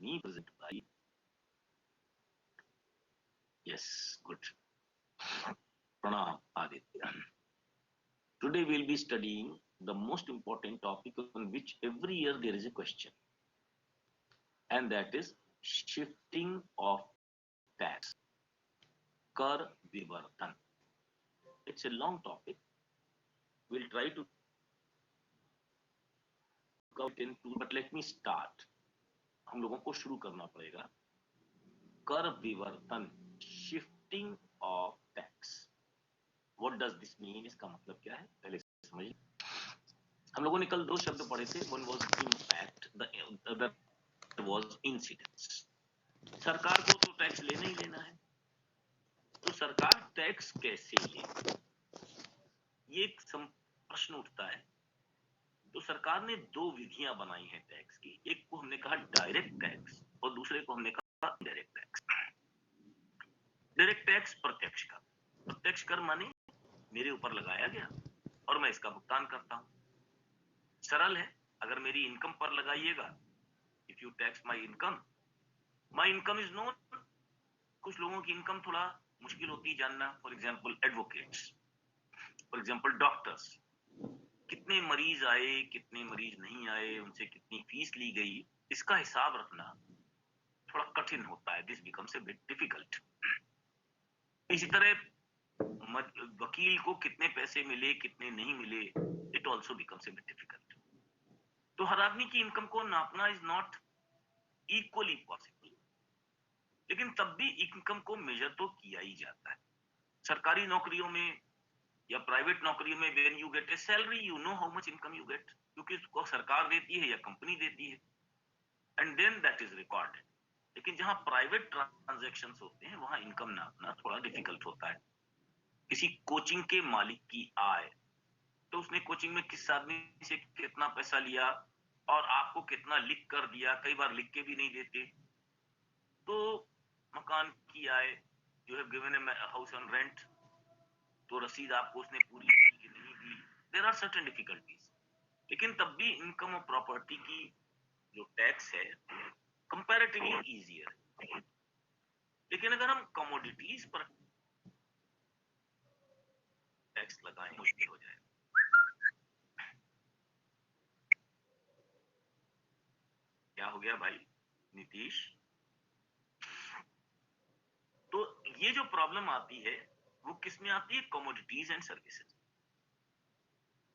me present by. Yes, good. Pranam Aditya. Today we'll be studying the most important topic on which every year there is a question, and that is shifting of tax, Kar Vivartan. It's a long topic. We'll try to cover it in two, but let me start. हम लोगों को शुरू करना पड़ेगा. कर विवर्तन, shifting of tax. What does this mean? इसका मतलब क्या है पहले समझिए. हम लोगों ने कल दो शब्द पढ़े थे. One was impact, the other was incidence. सरकार को तो टैक्स लेना ही लेना है, तो सरकार टैक्स कैसे ले, ये एक प्रश्न उठता है. तो सरकार ने दो विधियां बनाई हैं टैक्स की. एक को हमने कहा डायरेक्ट टैक्स और दूसरे को हमने कहा डायरेक्ट टैक्स. डायरेक्ट टैक्स प्रत्यक्ष कर. प्रत्यक्ष कर माने मेरे ऊपर लगाया गया और मैं इसका भुगतान करता हूं. सरल है. अगर मेरी इनकम पर लगाइएगा, if you tax my income is known. कुछ लोगों की इनकम थोड़ा मुश्किल होती है जानना. For example advocates, for example doctors. कितने मरीज आए, कितने मरीज नहीं आए, उनसे कितनी फीस ली गई, इसका हिसाब रखना थोड़ा कठिन होता है. This becomes a bit difficult. इसी तरह वकील को कितने पैसे मिले, कितने नहीं मिले, it also becomes a bit difficult. तो हर आदमी की इनकम को नापना इज नॉट इक्वली पॉसिबल, लेकिन तब भी इनकम को मेजर तो किया ही जाता है. सरकारी नौकरियों में या प्राइवेट नौकरियों में when you get a salary, you know how much income you get, क्योंकि उसको सरकार देती है या कंपनी देती है, and then that is recorded. लेकिन जहां प्राइवेट ट्रांजैक्शंस होते हैं वहां इनकम नापना थोड़ा डिफिकल्ट होता है. किसी कोचिंग के मालिक की आय, तो उसने कोचिंग में किस आदमी से कितना पैसा लिया और आपको कितना लिख कर दिया. कई बार लिख के भी नहीं देते. तो मकान की आय, you have given a house on rent, तो रसीद आपको उसने पूरी दी कि नहीं दी. There are certain difficulties. लेकिन तब भी इनकम ऑफ प्रॉपर्टी की जो टैक्स है कंपैरेटिवली इजियर है. लेकिन अगर हम कमोडिटीज पर टैक्स लगाएं मुश्किल हो जाए. क्या हो गया भाई नीतीश? तो ये जो प्रॉब्लम आती है वो किस में आती है? Commodities and services.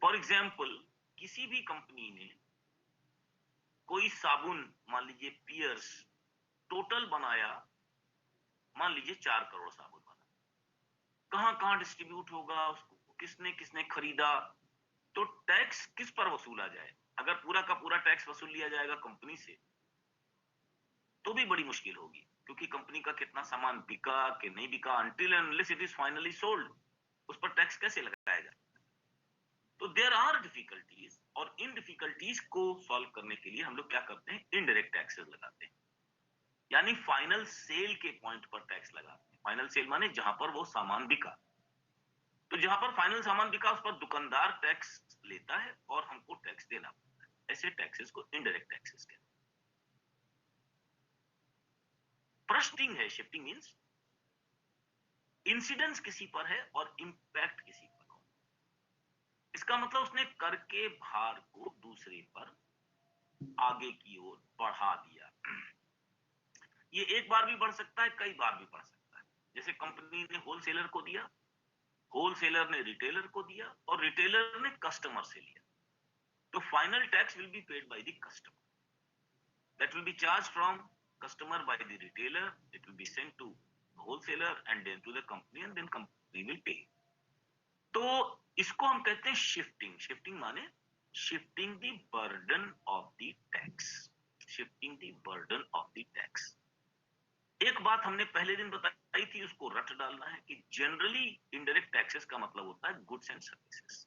For example, किसी भी कंपनी ने कोई साबुन, मान लीजिए पियर्स, टोटल बनाया, मान लीजिए 4 करोड़ साबुन बना. कहां कहां डिस्ट्रीब्यूट होगा, उसको किसने किसने खरीदा, तो टैक्स किस पर वसूला जाए? अगर पूरा का पूरा टैक्स वसूल लिया जाएगा कंपनी से तो भी बड़ी मुश्किल होगी, क्योंकि कंपनी का कितना सामान बिका कि नहीं बिका, until and unless it is finally sold, उस पर टैक्स कैसे लगाया जाए? तो देयर आर डिफिकल्टीज, और इन डिफिकल्टीज को सॉल्व करने के लिए हम लोग क्या करते हैं? इनडायरेक्ट टैक्सेस लगाते हैं. यानी फाइनल सेल के पॉइंट पर टैक्स लगाते हैं. फाइनल सेल माने जहां पर वो सामान बिका. तो जहां पर फाइनल सामान बिका उस पर दुकानदार टैक्स लेता है और हमको टैक्स देना पड़ता है. ऐसे टैक्सेस को इनडायरेक्ट टैक्सेस कहते हैं. शिफ्टिंग है. शिफ्टिंग मींस इंसिडेंस किसी पर है और इंपैक्ट किसी पर हो. इसका मतलब उसने कर के भार को दूसरे पर आगे की ओर बढ़ा दिया. ये एक बार भी बढ़ सकता है, कई बार भी बढ़ सकता है. जैसे कंपनी ने होलसेलर को दिया, होलसेलर ने रिटेलर को दिया और रिटेलर ने कस्टमर से लिया. तो final tax will be paid by the customer. That will be charge from customer by the retailer. It will be sent to wholesaler and then to the company and then company will pay. तो इसको हम कहते हैं shifting. Shifting माने shifting the burden of the tax. Shifting the burden of the tax. एक बात हमने पहले दिन बताई थी, उसको रट डालना है कि जनरली इनडायरेक्ट टैक्सेस का मतलब होता है गुड्स एंड सर्विसेज,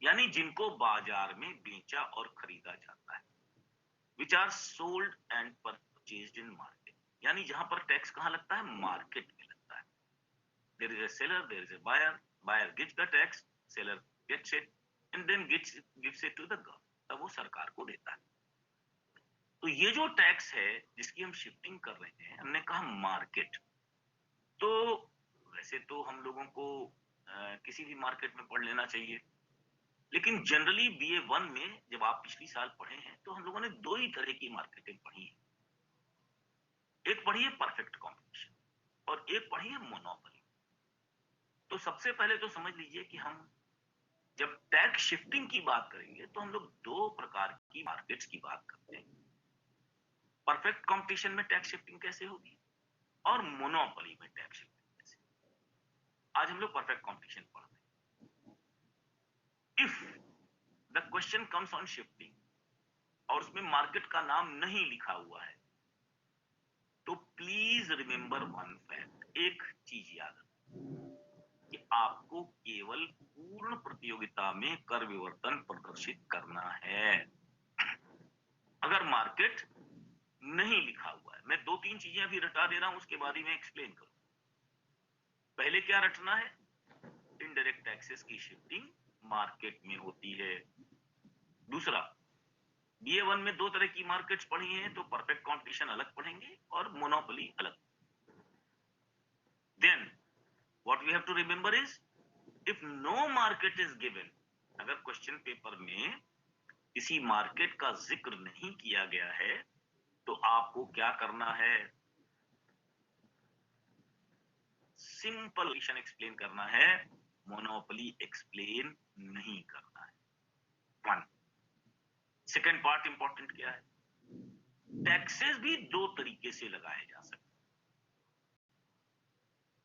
यानी जिनको बाजार में बेचा और खरीदा जाता है, which are sold and purchased in market. यानी जहां पर टैक्स कहां लगता है? मार्केट में लगता है. There is a seller, there is a buyer. Buyer gets the tax, seller gets it, and then gives it to the government. तब वो सरकार को देता है. तो ये जो टैक्स है जिसकी हम शिफ्टिंग कर रहे हैं, हमने कहा मार्केट। तो वैसे तो हम लोगों को किसी भी मार्केट में पढ़ लेना चाहिए, लेकिन जनरली बीए 1 में जब आप पिछली साल पढ़े हैं तो हम लोगों ने दो ही तरह की मार्केटिंग पढ़ी है। एक पढ़ी है परफेक्ट कॉम्पिटिशन और एक पढ़ी है मोनोपोली। तो सबसे पहले तो समझ लीजिए कि हम जब टैक्स शिफ्टिंग की बात करेंगे तो हम लोग दो प्रकार की मार्केट्स की बात करते हैं। परफेक्ट कंपटीशन में टैक्स शिफ्टिंग कैसे होगी और मोनोपोली में टैक्स शिफ्टिंग कैसे। आज हम लोग परफेक्ट कंपटीशन पढ़ते हैं। If the question comes on shifting और उसमें मार्केट का नाम नहीं लिखा हुआ है, तो प्लीज रिमेंबर वन फैक्ट, एक चीज याद रखें कि आपको केवल पूर्ण प्रतियोगिता में कर विवर्तन प्रदर्शित करना है। अगर मार्केट नहीं लिखा हुआ है, मैं दो तीन चीजें अभी रटा दे रहा हूं, उसके बाद ही मैं एक्सप्लेन करूं। पहले क्या रटना है, इनडायरेक्ट टैक्सेस की शिफ्टिंग मार्केट में होती है। दूसरा, बीए 1 में दो तरह की मार्केट्स पढ़ी हैं, तो परफेक्ट कंपटीशन अलग पढ़ेंगे और मोनोपोली अलग। Then what we have to remember is, if no market is given, अगर क्वेश्चन पेपर में किसी मार्केट का जिक्र नहीं किया गया है तो आपको क्या करना है, सिंपल एक्सप्लेन करना है, मोनोपोली एक्सप्लेन नहीं करना है। वन। सेकेंड पार्ट इंपॉर्टेंट क्या है, टैक्सेस भी दो तरीके से लगाए जा सकते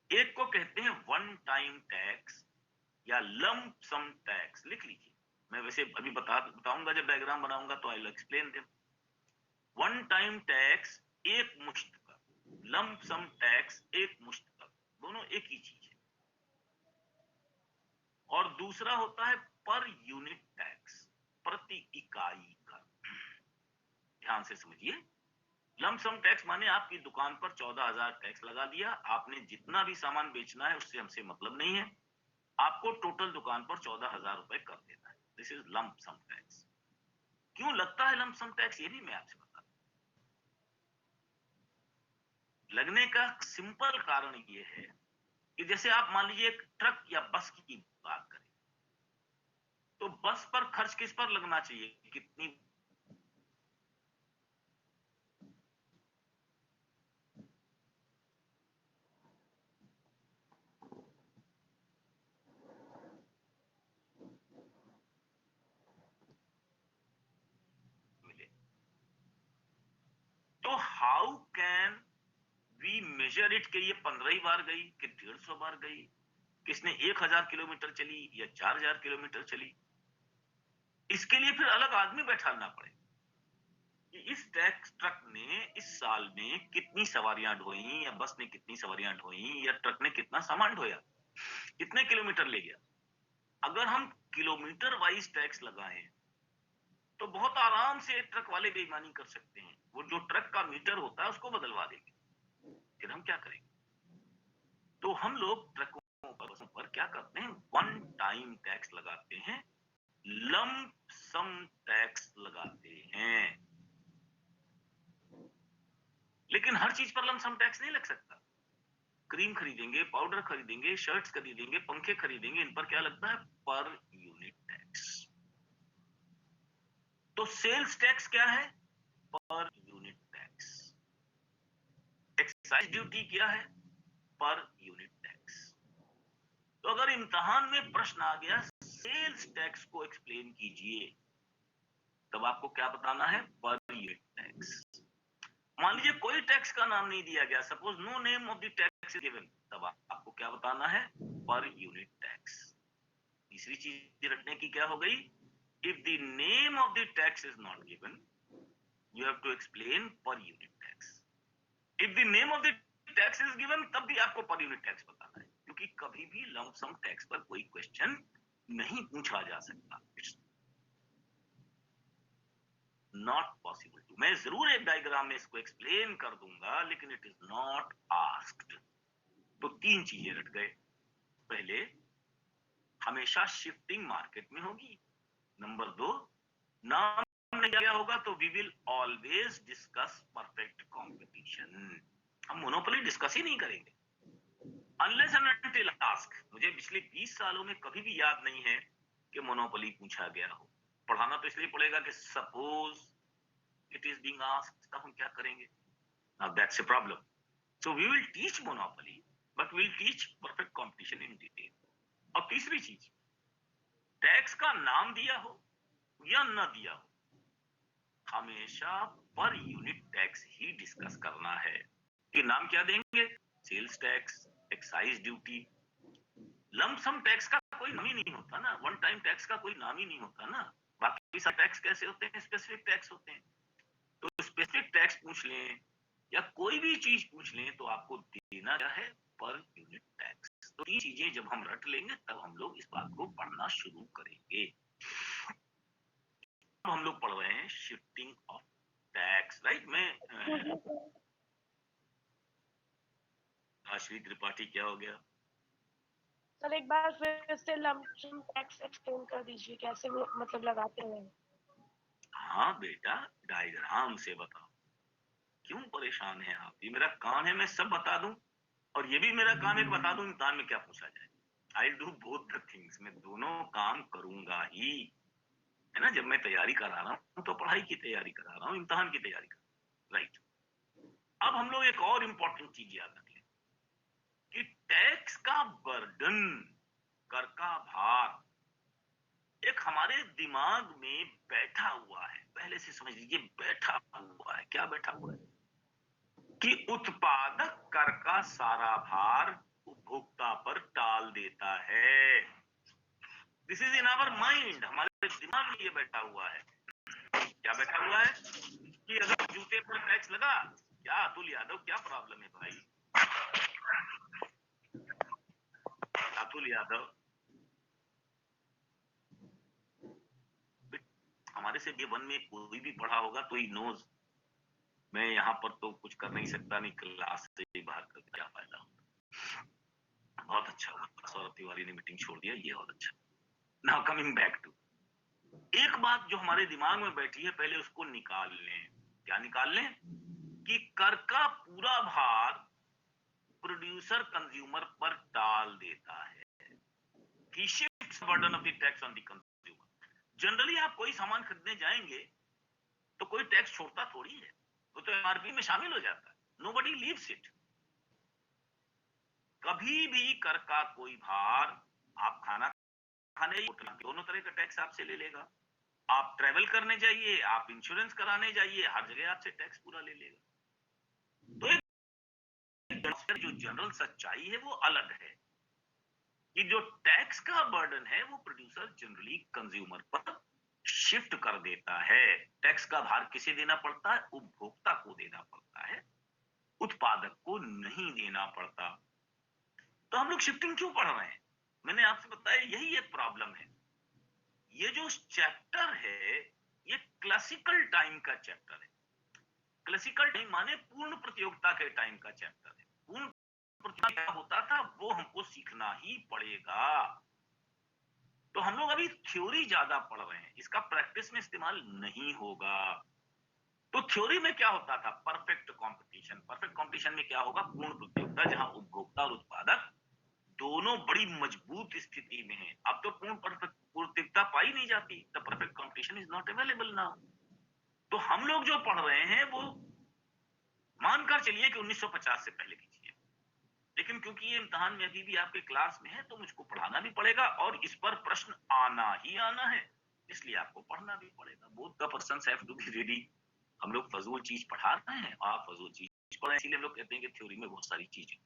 हैं। एक को कहते हैं वन टाइम टैक्स या लंप सम टैक्स। लिख लीजिए, मैं वैसे अभी बताऊंगा जब डायग्राम बनाऊंगा तो I will explain them. One time tax एक मुश्त का, लंप सम टैक्स एक मुश्त का, दोनों एक ही चीज है। और दूसरा होता है पर यूनिट टैक्स, प्रति इकाई कर। ध्यान से समझिए, लमसम टैक्स माने आपकी दुकान पर 14,000 टैक्स लगा दिया, आपने जितना भी सामान बेचना है उससे हमसे मतलब नहीं है, आपको टोटल दुकान पर 14,000 रुपए कर देना है। This is lump sum tax. क्यों लगता है लमसम टैक्स, ये भी मैं आपसे बता दूं। लगने का सिंपल कारण ये है कि जैसे आप मान लीजिए एक ट्रक या बस की बात करें, तो बस पर खर्च किस पर लगना चाहिए, कितनी मिले। तो how can we measure it कि ये 15 ही बार गई कि 150 बार गई, किसने 1000 किलोमीटर चली या 4000 किलोमीटर चली। इसके लिए फिर अलग आदमी बैठाना पड़े कि इस टैक्स ट्रक ने इस साल में कितनी सवारियां ढोई, या बस ने कितनी सवारियां ढोई, या ट्रक ने कितना सामान ढोया, कितने किलोमीटर ले गया। अगर हम किलोमीटर वाइज टैक्स लगाएं तो बहुत आराम से ट्रक वाले बेईमानी कर सकते हैं, वो जो ट्रक का मीटर होता है उसको बदलवा देंगे। फिर हम क्या करेंगे, तो हम लोग ट्रकों पर क्या करते हैं, वन टाइम टैक्स लगाते हैं, लंप सम टैक्स लगाते हैं। लेकिन हर चीज पर लंप सम टैक्स नहीं लग सकता। क्रीम खरीदेंगे, पाउडर खरीदेंगे, शर्ट्स खरीदेंगे, पंखे खरीदेंगे, इन पर क्या लगता है, पर यूनिट टैक्स। तो सेल्स टैक्स क्या है, पर यूनिट टैक्स। एक्साइज ड्यूटी क्या है, पर यूनिट टैक्स। तो अगर इम्तिहान में प्रश्न आ गया सेल्स टैक्स को एक्सप्लेन कीजिए, तब आपको क्या बताना है, पर यूनिट टैक्स। मान लीजिए कोई टैक्स का नाम नहीं दिया गया, suppose no name of the tax is given, तब आपको क्या बताना है, पर यूनिट टैक्स। तीसरी चीज रखने की क्या हो गई, if the name of the tax is not given you have to explain per unit tax. If the name of the tax is given तब भी आपको पर यूनिट टैक्स बताना है, क्योंकि कभी भी लंप सम टैक्स पर कोई क्वेश्चन नहीं पूछा जा सकता। It's not possible to. मैं जरूर एक डायग्राम में इसको एक्सप्लेन कर दूंगा, लेकिन इट इज नॉट आस्क्ड। तो तीन चीजें रट गए, पहले हमेशा शिफ्टिंग मार्केट में होगी, नंबर दो नाम नहीं गया होगा तो we will always discuss perfect competition. हम मोनोपोली डिस्कस ही नहीं करेंगे अनलेस एंड अनटिल आस्क। मुझे पिछले 20 सालों में कभी भी याद नहीं है कि मोनोपोली पूछा गया हो। पढ़ाना तो इसलिए पड़ेगा कि suppose it is being asked, तब हम क्या करेंगे? Now that's a problem. So we will teach monopoly but we will teach perfect competition in detail. और तीसरी चीज, टैक्स का नाम दिया हो या न दिया हो, हमेशा पर यूनिट टैक्स ही डिस्कस करना है। कि नाम क्या देंगे? Sales tax, excise duty. Lump sum tax का कोई नाम ही नहीं होता ना, वन टाइम टैक्स का कोई नाम ही नहीं होता ना। बाकी सब टैक्स कैसे होते हैं? स्पेसिफिक टैक्स होते हैं। तो स्पेसिफिक टैक्स पूछ लें या कोई भी चीज पूछ लें तो आपको देना क्या है? पर यूनिट टैक्स। तो ये चीजें जब हम रट लेंगे तब हम लोग इस बात को पढ़ना शुरू करेंगे। हम लोग पढ़ रहे हैं शिफ्टिंग ऑफ टैक्स, राइट? मैं आश्री त्रिपाठी, क्या हो गया? सर एक बार फिर से लमसम टैक्स एक्सप्लेन कर दीजिए, कैसे मतलब लगाते हैं? हाँ बेटा, डायग्राम से बताओ। क्यों परेशान है आप? ये मेरा काम है, मैं सब बता दूं। और ये भी मेरा काम है कि बता दूं इम्तिहान में क्या पूछा जाए। I do both the things, मैं दोनों काम करूंगा ही, है ना। जब मैं तैयारी करा रहा हूँ तो पढ़ाई की तैयारी करा रहा हूँ, इम्तिहान की तैयारी कर रहा हूँ, राइट। अब हम लोग एक और इम्पोर्टेंट चीज याद रखें कि टैक्स का बर्डन, कर का भार, एक हमारे दिमाग में बैठा हुआ है। पहले से समझ लीजिए, बैठा हुआ है। क्या बैठा हुआ है? कि उत्पादक कर का सारा भार उपभोक्ता पर टाल देता है। This is in our mind, हमारे दिमाग में ये बैठा हुआ है। क्या बैठा हुआ है? कि अगर जूते पर टैक्स लगा, क्या अतुल यादव, क्या प्रॉब्लम है भाई? अतुल यादव, हमारे से ये वन में कोई भी पढ़ा होगा तो ही नोज मैं यहाँ पर तो कुछ कर नहीं सकता, नहीं क्लास से ही बाहर कर क्या फायदा होता। बहुत अच्छा हुआ सौरभ तिवारी ने मीटिंग छोड़ दिया, ये बहुत अच्छा। नाउ कमिंग बैक टू, एक बात जो हमारे दिमाग में बैठी है पहले उसको निकाल लें। क्या निकाल लें? कि कर का पूरा भार प्रोड्यूसर कंज्यूमर पर डाल देता है। He shifts the burden of the tax on the consumer. Generally आप कोई सामान खरीदने जाएंगे तो कोई टैक्स छोड़ता थोड़ी है, वो तो एमआरपी में शामिल हो जाता है। Nobody leaves it. कभी भी कर का कोई भार, आप खाना खाने, दोनों तरह का टैक्स आपसे ले लेगा। आप ट्रेवल करने जाइए, आप इंश्योरेंस कराने जाइए, हर जगह आपसे टैक्स पूरा ले लेगा। तो एक जो जनरल सच्चाई है वो अलग है कि जो टैक्स का बर्डन है वो प्रोड्यूसर जनरली कंज्यूमर पर शिफ्ट कर देता है। टैक्स का भार किसे देना पड़ता है? उपभोक्ता को देना पड़ता है, उत्पादक को नहीं देना पड़ता। तो हम लोग शिफ्टिंग क्यों पढ़ रहे हैं? मैंने आपसे बताया यही एक प्रॉब्लम है। ये जो चैप्टर है ये क्लासिकल टाइम का चैप्टर है। क्लासिकल टाइम माने पूर्ण प्रतियोगिता के टाइम का चैप्टर है। पूर्ण प्रतियोगिता क्या होता था वो हमको सीखना ही पड़ेगा। तो हम लोग अभी थ्योरी ज्यादा पढ़ रहे हैं, इसका प्रैक्टिस में इस्तेमाल नहीं होगा। तो थ्योरी में क्या होता था? Perfect competition. परफेक्ट कंपटीशन में क्या होगा? पूर्ण प्रतियोगिता, जहां उपभोक्ता और उत्पादक दोनों बड़ी मजबूत स्थिति में है। अब तो पूर्ण प्रतियोगिता पाई नहीं जाती, the perfect competition is not available now. तो हम लोग जो पढ़ रहे हैं वो मानकर चलिए कि 1950 से पहले की चीजें, लेकिन क्योंकि ये इम्तिहान में अभी भी आपके क्लास में है तो मुझको पढ़ाना भी पड़ेगा और इस पर प्रश्न आना ही आना है, इसलिए आपको पढ़ना भी पड़ेगा। Both the persons have to be ready. हम लोग फजूल चीज पढ़ा रहे हैं, आप फजूल चीज पढ़ रहे हैं, इसीलिए हम लोग कहते हैं कि थ्योरी में बहुत सारी चीजें।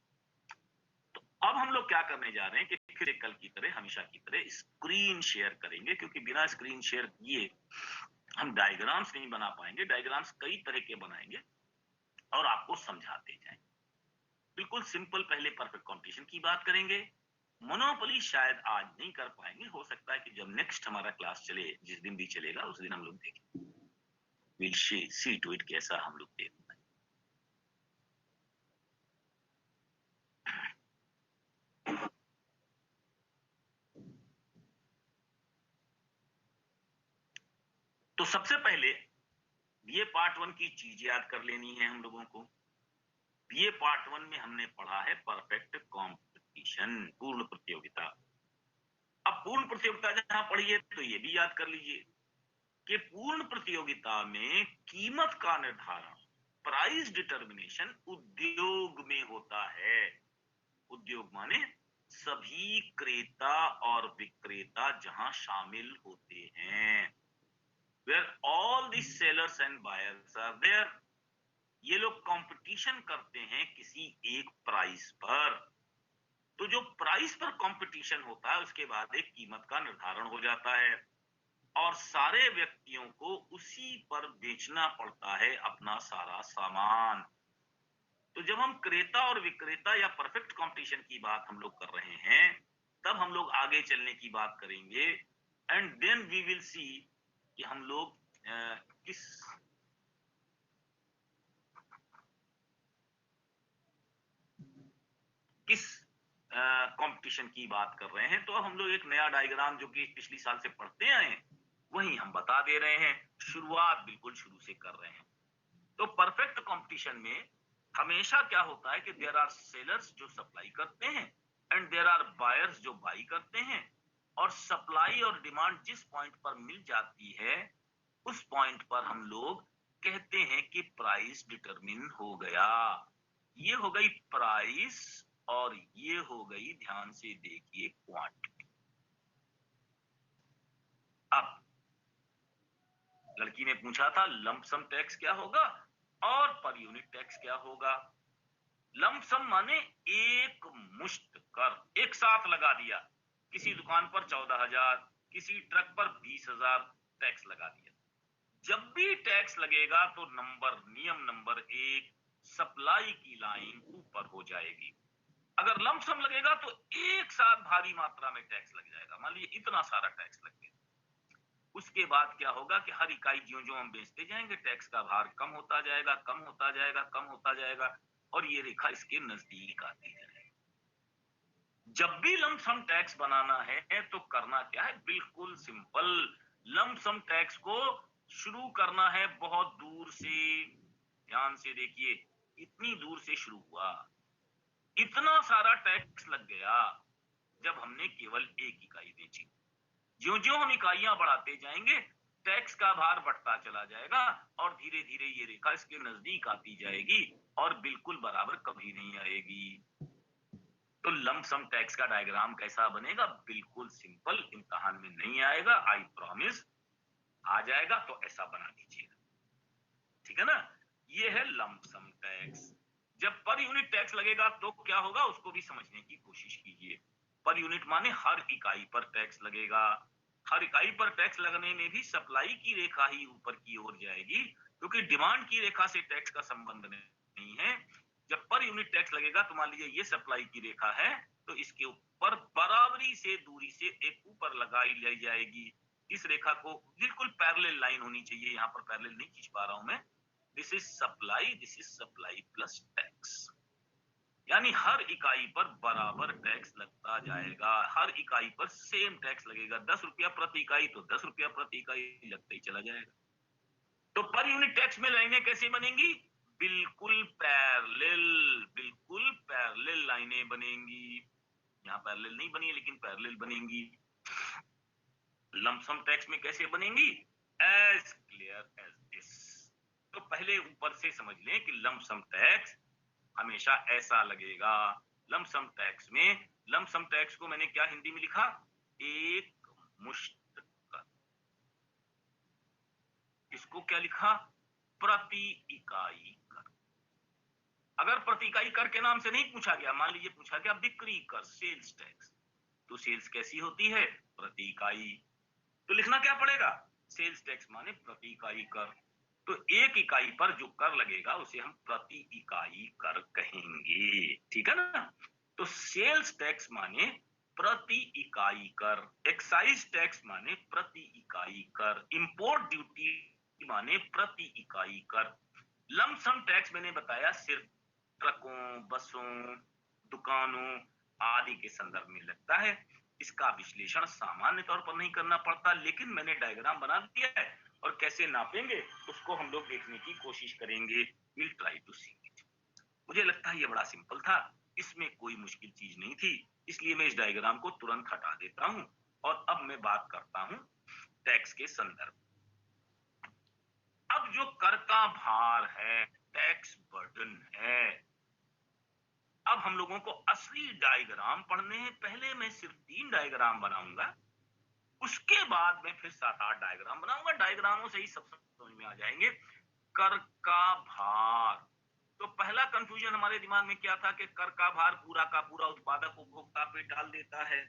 तो अब हम लोग क्या करने जा रहे हैं कि फिर कल की तरह, हमेशा की तरह स्क्रीन शेयर करेंगे, क्योंकि बिना स्क्रीन शेयर किए हम डायग्राम्स नहीं बना पाएंगे। डायग्राम्स कई तरह के बनाएंगे और आपको समझाते जाएंगे। बिल्कुल सिंपल पहले परफेक्ट कंपटीशन की बात करेंगे। मोनोपोली शायद आज नहीं कर पाएंगे, हो सकता है कि जब नेक्स्ट हमारा क्लास चले, जिस दिन भी चलेगा उस दिन हम लोग देखें। विल सी टू इट कैसा हम लोग देख पाए। तो सबसे पहले बीए पार्ट 1 की चीज याद कर लेनी है हम लोगों को। बीए पार्ट 1 में हमने पढ़ा है परफेक्ट कंपटीशन, पूर्ण प्रतियोगिता। अब पूर्ण प्रतियोगिता जहां पढ़ी है तो ये भी याद कर लीजिए कि पूर्ण प्रतियोगिता में कीमत का निर्धारण, प्राइस डिटर्मिनेशन उद्योग में होता है। उद्योग माने सभी क्रेता और विक्रेता जहां शामिल होते हैं, where all the sellers and buyers are there। ये लोग कंपटीशन करते हैं किसी एक प्राइस पर। तो जो प्राइस पर कंपटीशन होता है उसके बाद एक कीमत का निर्धारण हो जाता है और सारे व्यक्तियों को उसी पर बेचना पड़ता है अपना सारा सामान। तो जब हम क्रेता और विक्रेता या परफेक्ट कंपटीशन की बात हम लोग कर रहे हैं, तब हम लोग आगे चलने की बात करेंगे and then we will see कि हम लोग किस कंपटीशन की बात कर रहे हैं। तो अब हम लोग एक नया डायग्राम जो कि पिछली साल से पढ़ते आए हैं वही हम बता दे रहे हैं, शुरुआत बिल्कुल शुरू से कर रहे हैं। तो परफेक्ट कंपटीशन में हमेशा क्या होता है कि देयर आर सेलर्स जो सप्लाई करते हैं एंड देयर आर बायर्स जो बाई करते हैं, और सप्लाई और डिमांड जिस पॉइंट पर मिल जाती है उस पॉइंट पर हम लोग कहते हैं कि प्राइस डिटरमिन हो गया। ये हो गई प्राइस और ये हो गई, ध्यान से देखिए, क्वांटिटी। अब लड़की ने पूछा था लंपसम टैक्स क्या होगा और पर यूनिट टैक्स क्या होगा। लंपसम माने एक मुश्त कर एक साथ लगा दिया, किसी दुकान पर 14,000, किसी ट्रक पर 20,000 टैक्स लगा दिया। जब भी टैक्स लगेगा तो नियम नंबर 1, सप्लाई की लाइन ऊपर हो जाएगी। अगर लंपसम लगेगा तो एक साथ भारी मात्रा में टैक्स लग जाएगा। मान लीजिए इतना सारा टैक्स लग गया। उसके बाद क्या होगा कि हर इकाई ज्यों ज्यों हम बेचते जाएंगे टैक्स का भार कम होता जाएगा, कम होता जाएगा, कम होता जाएगा, और ये रेखा इसके नजदीक आती जाएगी। जब भी लंपसम टैक्स बनाना है तो करना क्या है, बिल्कुल सिंपल। लंपसम टैक्स को शुरू करना है बहुत दूर से। ध्यान से देखिए, इतनी दूर से शुरू हुआ, इतना सारा टैक्स लग गया जब हमने केवल एक इकाई बेची। ज्यों ज्यों हम इकाइयां बढ़ाते जाएंगे टैक्स का भार बढ़ता चला जाएगा और धीरे धीरे ये रेखा इसके नजदीक आती जाएगी और बिल्कुल बराबर कभी नहीं आएगी। तो लंपसम टैक्स का डायग्राम कैसा बनेगा, बिल्कुल सिंपल, इम्तिहान में नहीं आएगा, आई प्रॉमिस। आ जाएगा तो ऐसा बना दीजिएगा, ठीक है ना। ये है लंपसम टैक्स। जब पर यूनिट टैक्स लगेगा तो क्या होगा उसको भी समझने की कोशिश कीजिए। पर यूनिट माने हर इकाई पर टैक्स लगेगा। हर इकाई पर टैक्स लगने में भी सप्लाई की रेखा ही ऊपर की ओर जाएगी, क्योंकि डिमांड की रेखा से टैक्स का संबंध नहीं है। जब पर यूनिट टैक्स लगेगा तो मान लीजिए ये सप्लाई की रेखा है, तो इसके ऊपर बराबरी से दूरी से एक ऊपर लगाई ली जाएगी। इस रेखा को बिल्कुल पैरेलल लाइन होनी चाहिए, यहाँ पर पैरेलल नहीं खींच पा रहा हूं मैं। This is supply plus tax, यानी हर इकाई पर बराबर टैक्स लगता जाएगा। हर इकाई पर सेम टैक्स लगेगा। 10 रुपया प्रति इकाई तो 10 रुपया प्रति इकाई लगता ही चला जाएगा। तो पर यूनिट टैक्स में लाइनें कैसे बनेंगी, बिल्कुल पैरेलल लाइनें बनेंगी। यहाँ पैरेलल नहीं बनी है लेकिन पैरेलल बनेंगी। लंपसम टैक्स में कैसे बनेंगी, एज क्लियर एज दिस। तो पहले ऊपर से समझ लें कि लंपसम टैक्स हमेशा ऐसा लगेगा। लंपसम टैक्स को मैंने क्या हिंदी में लिखा, एक मुश्त कर। इसको क्या लिखा, प्रति इकाई कर। अगर प्रति इकाई कर के नाम से नहीं पूछा गया, मान लीजिए पूछा गया बिक्री कर, सेल्स टैक्स, तो सेल्स कैसी होती है, प्रति इकाई। तो लिखना क्या पड़ेगा, सेल्स टैक्स माने प्रति इकाई कर। तो एक इकाई पर जो कर लगेगा उसे हम प्रति इकाई कर कहेंगे, ठीक है ना। तो सेल्स टैक्स माने प्रति इकाई कर, एक्साइज टैक्स माने प्रति इकाई कर, इंपोर्ट ड्यूटी माने प्रति इकाई कर। लंपसम टैक्स मैंने बताया सिर्फ ट्रकों, बसों, दुकानों आदि के संदर्भ में लगता है। इसका विश्लेषण सामान्य तौर पर नहीं करना पड़ता, लेकिन मैंने डायग्राम बना दिया है और कैसे नापेंगे उसको हम लोग देखने की कोशिश करेंगे। Will try to see it. मुझे लगता है ये बड़ा सिंपल था, इसमें कोई मुश्किल चीज नहीं थी, इसलिए मैं इस डायग्राम को तुरंत हटा देता हूं और अब मैं बात करता हूं टैक्स के संदर्भ। अब जो कर का भार है, टैक्स बर्डन है, अब हम लोगों को असली डायग्राम पढ़ने हैं। पहले मैं सिर्फ 3 डायग्राम बनाऊंगा, उसके बाद मैं फिर 7-8 डायग्राम बनाऊंगा। डायग्रामों से ही सब समझ में आ जाएंगे। कर का भार, तो पहला कंफ्यूजन हमारे दिमाग में क्या था कि कर का भार पूरा का पूरा उत्पादक उपभोक्ता पे डाल देता है।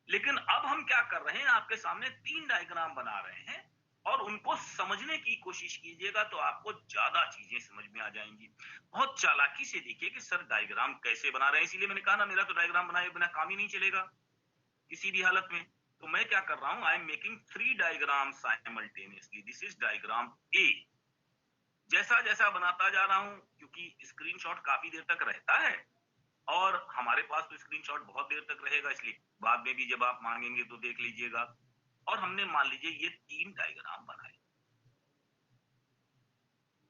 लेकिन अब हम क्या कर रहे हैं, आपके सामने 3 डायग्राम बना रहे हैं और उनको समझने की कोशिश कीजिएगा तो आपको ज्यादा चीजें समझ में आ जाएंगी। बहुत चालाकी से देखिए कि सर डायग्राम कैसे बना रहे हैं, इसीलिए मैंने कहा ना, मेरा तो डायग्राम बनाए बिना काम ही नहीं चलेगा किसी भी हालत में। तो मैं क्या कर रहा हूं, I am making 3 diagram simultaneously. This is diagram A. जैसा जैसा बनाता जा रहा हूं, क्योंकि स्क्रीनशॉट काफी देर तक रहता है और हमारे पास तो स्क्रीनशॉट बहुत देर तक रहेगा, इसलिए बाद में भी जब आप मांगेंगे तो देख लीजिएगा। और हमने मान लीजिए ये 3 डायग्राम बनाए।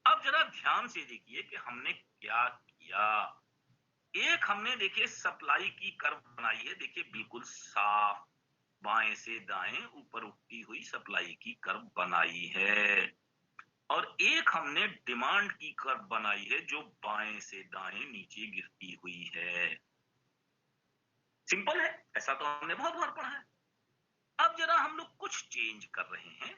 अब जरा ध्यान से देखिए कि हमने क्या किया। एक हमने देखिए सप्लाई की कर्व बनाई है, देखिए बिल्कुल साफ, बाएं से दाएं ऊपर उठती हुई सप्लाई की कर्व बनाई है। और एक हमने डिमांड की कर्व बनाई है जो बाएं से दाएं नीचे गिरती हुई है। सिंपल है, ऐसा तो हमने बहुत बार पढ़ा है। अब जरा हम लोग कुछ चेंज कर रहे हैं।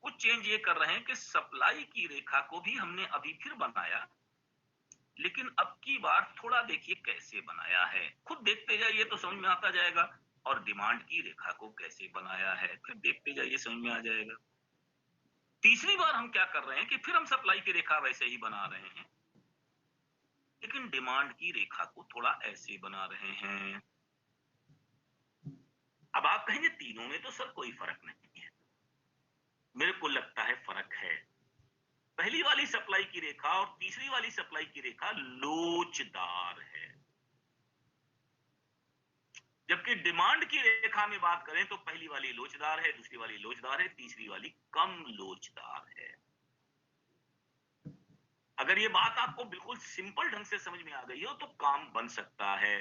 कुछ चेंज ये कर रहे हैं कि सप्लाई की रेखा को भी हमने अभी फिर बनाया, लेकिन अब की बार थोड़ा देखिए कैसे बनाया है, खुद देखते जाइए तो समझ में आता जाएगा। और डिमांड की रेखा को कैसे बनाया है, फिर देखते जाइए समझ में आ जाएगा। तीसरी बार हम क्या कर रहे हैं कि फिर हम सप्लाई की रेखा वैसे ही बना रहे हैं, लेकिन डिमांड की रेखा को थोड़ा ऐसे बना रहे हैं। अब आप कहेंगे तीनों में तो सर कोई फर्क नहीं है। मेरे को लगता है फर्क है। पहली वाली सप्लाई की रेखा और तीसरी वाली सप्लाई की रेखा लोचदार है, जबकि डिमांड की रेखा में बात करें तो पहली वाली लोचदार है, दूसरी वाली लोचदार है, तीसरी वाली कम लोचदार है। अगर ये बात आपको बिल्कुल सिंपल ढंग से समझ में आ गई हो तो काम बन सकता है,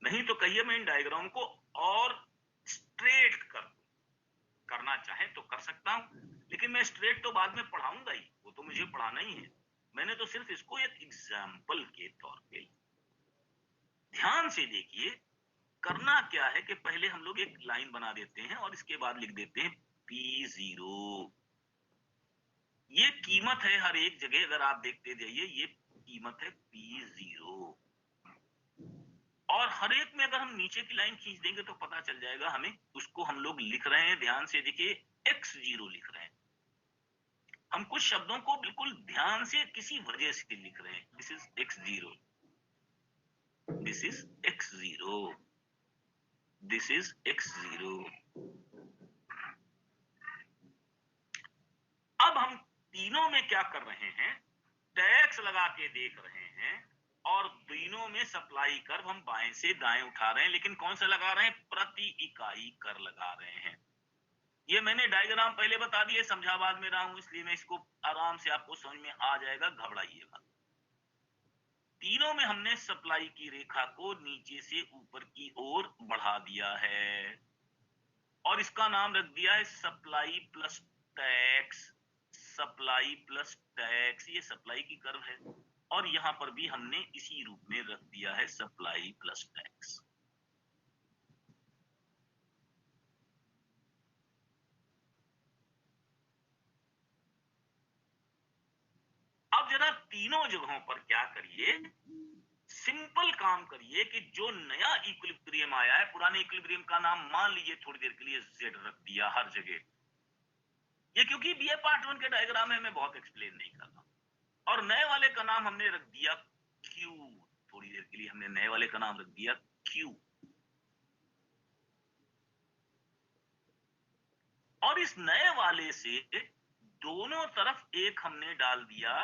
नहीं तो कहिए मैं इन डायग्राम को और स्ट्रेट करना चाहे तो कर सकता हूं, लेकिन मैं स्ट्रेट तो बाद में पढ़ाऊंगा ही, वो तो मुझे पढ़ाना ही है। मैंने तो सिर्फ इसको एक एग्जाम्पल के तौर पे। ध्यान से देखिए, करना क्या है कि पहले हम लोग एक लाइन बना देते हैं और इसके बाद लिख देते हैं P0। ये कीमत है हर एक जगह, अगर आप देखते जाइए ये कीमत है P0। और हर एक में अगर हम नीचे की लाइन खींच देंगे तो पता चल जाएगा हमें, उसको हम लोग लिख रहे हैं, ध्यान से देखिए X0 लिख रहे हैं। हम कुछ शब्दों को बिल्कुल ध्यान से किसी वजह से लिख रहे हैं। This is X0, this is X0, this is X0। अब हम तीनों में क्या कर रहे हैं, टैक्स लगा के देख रहे हैं और तीनों में सप्लाई कर्व हम बाएं से दाएं उठा रहे हैं, लेकिन कौन सा लगा रहे हैं, प्रति इकाई कर लगा रहे हैं। ये मैंने डायग्राम पहले बता दिए, समझा बाद में रहा हूं, इसलिए मैं इसको आराम से आपको समझ में आ जाएगा, घबराइएगा। तीनों में हमने सप्लाई की रेखा को नीचे से ऊपर की ओर बढ़ा दिया है और इसका नाम रख दिया है supply plus tax. Supply plus tax, ये सप्लाई की कर्व है और यहां पर भी हमने इसी रूप में रख दिया है सप्लाई प्लस टैक्स। अब जरा तीनों जगहों पर क्या करिए, सिंपल काम करिए कि जो नया इक्विलिब्रियम आया है, पुराने इक्विलिब्रियम का नाम मान लीजिए थोड़ी देर के लिए Z रख दिया हर जगह। ये क्योंकि BA पार्ट 1 के डायग्राम है, मैं बहुत एक्सप्लेन नहीं कर रहा। और नए वाले का नाम हमने रख दिया Q, थोड़ी देर के लिए हमने नए वाले का नाम रख दिया Q। और इस नए वाले से दोनों तरफ एक हमने डाल दिया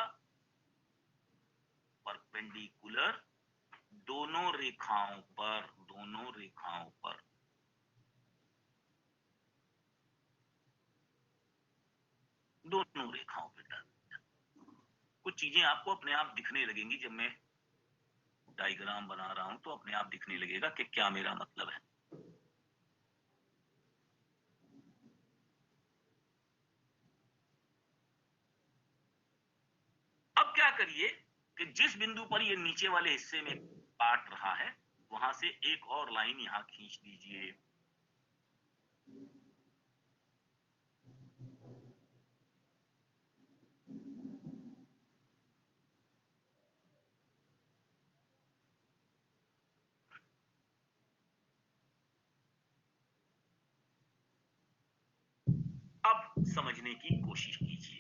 परपेंडिकुलर, दोनों रेखाओं पर, दोनों रेखाओं पर। दोनों रेखाओं पे डाल दिया। कुछ चीजें आपको अपने आप दिखने लगेंगी, जब मैं डायग्राम बना रहा हूं तो अपने आप दिखने लगेगा कि क्या मेरा मतलब है। अब क्या करिए कि जिस बिंदु पर ये नीचे वाले हिस्से में काट रहा है, वहां से एक और लाइन यहां खींच दीजिए। अब समझने की कोशिश कीजिए।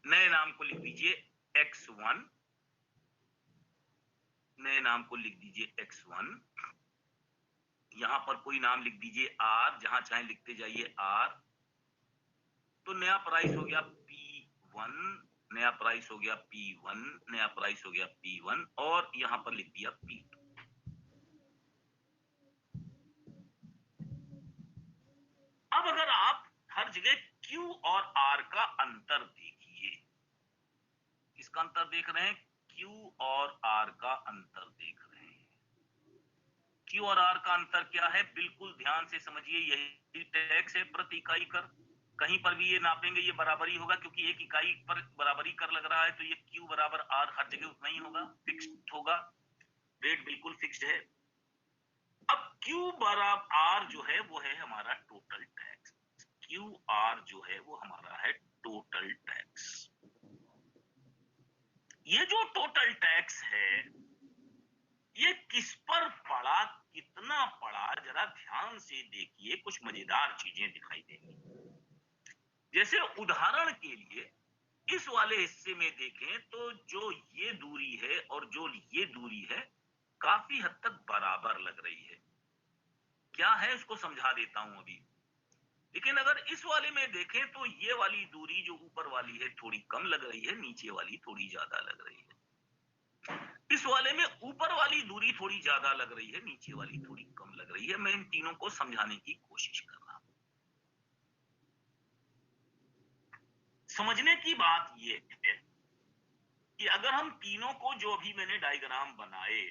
नए नाम को लिख दीजिए x1, नए नाम को लिख दीजिए x1, यहां पर कोई नाम लिख दीजिए r, जहां चाहे लिखते जाइए r। तो नया प्राइस हो गया P1, नया प्राइस हो गया P1, नया प्राइस हो गया P1, और यहां पर लिख दिया P2। अब अगर आप हर जगह Q और R का अंतर देखिए, किसका अंतर देख रहे हैं? Q और R का अंतर देख रहे हैं। Q और R का अंतर क्या है? बिल्कुल ध्यान से समझिए, यही टैक्स है प्रति इकाई कर। कहीं पर भी ये नापेंगे ये बराबरी होगा, क्योंकि एक इकाई पर बराबरी कर लग रहा है, तो ये Q बराबर R हर जगह उतना ही होगा, फिक्स्ड होगा, रेट बिल्कुल फिक्स्ड है। अब Q बराबर R जो है वो है हमारा टोटल टैक्स। Q R जो है वो हमारा है टोटल टैक्स। ये जो टोटल टैक्स है ये किस पर पड़ा, कितना पड़ा, जरा ध्यान से देखिए, कुछ मजेदार चीजें दिखाई देंगी। जैसे उदाहरण के लिए इस वाले हिस्से में देखें तो जो ये दूरी है और जो ये दूरी है काफी हद तक बराबर लग रही है। क्या है उसको समझा देता हूं अभी। लेकिन अगर इस वाले में देखें तो ये वाली दूरी जो ऊपर वाली है थोड़ी कम लग रही है, नीचे वाली थोड़ी ज्यादा लग रही है। इस वाले में ऊपर वाली दूरी थोड़ी ज्यादा लग रही है, नीचे वाली थोड़ी कम लग रही है। मैं इन तीनों को समझाने की कोशिश कर रहा हूं। समझने की बात यह है कि अगर हम तीनों को, जो अभी मैंने डायग्राम बनाए,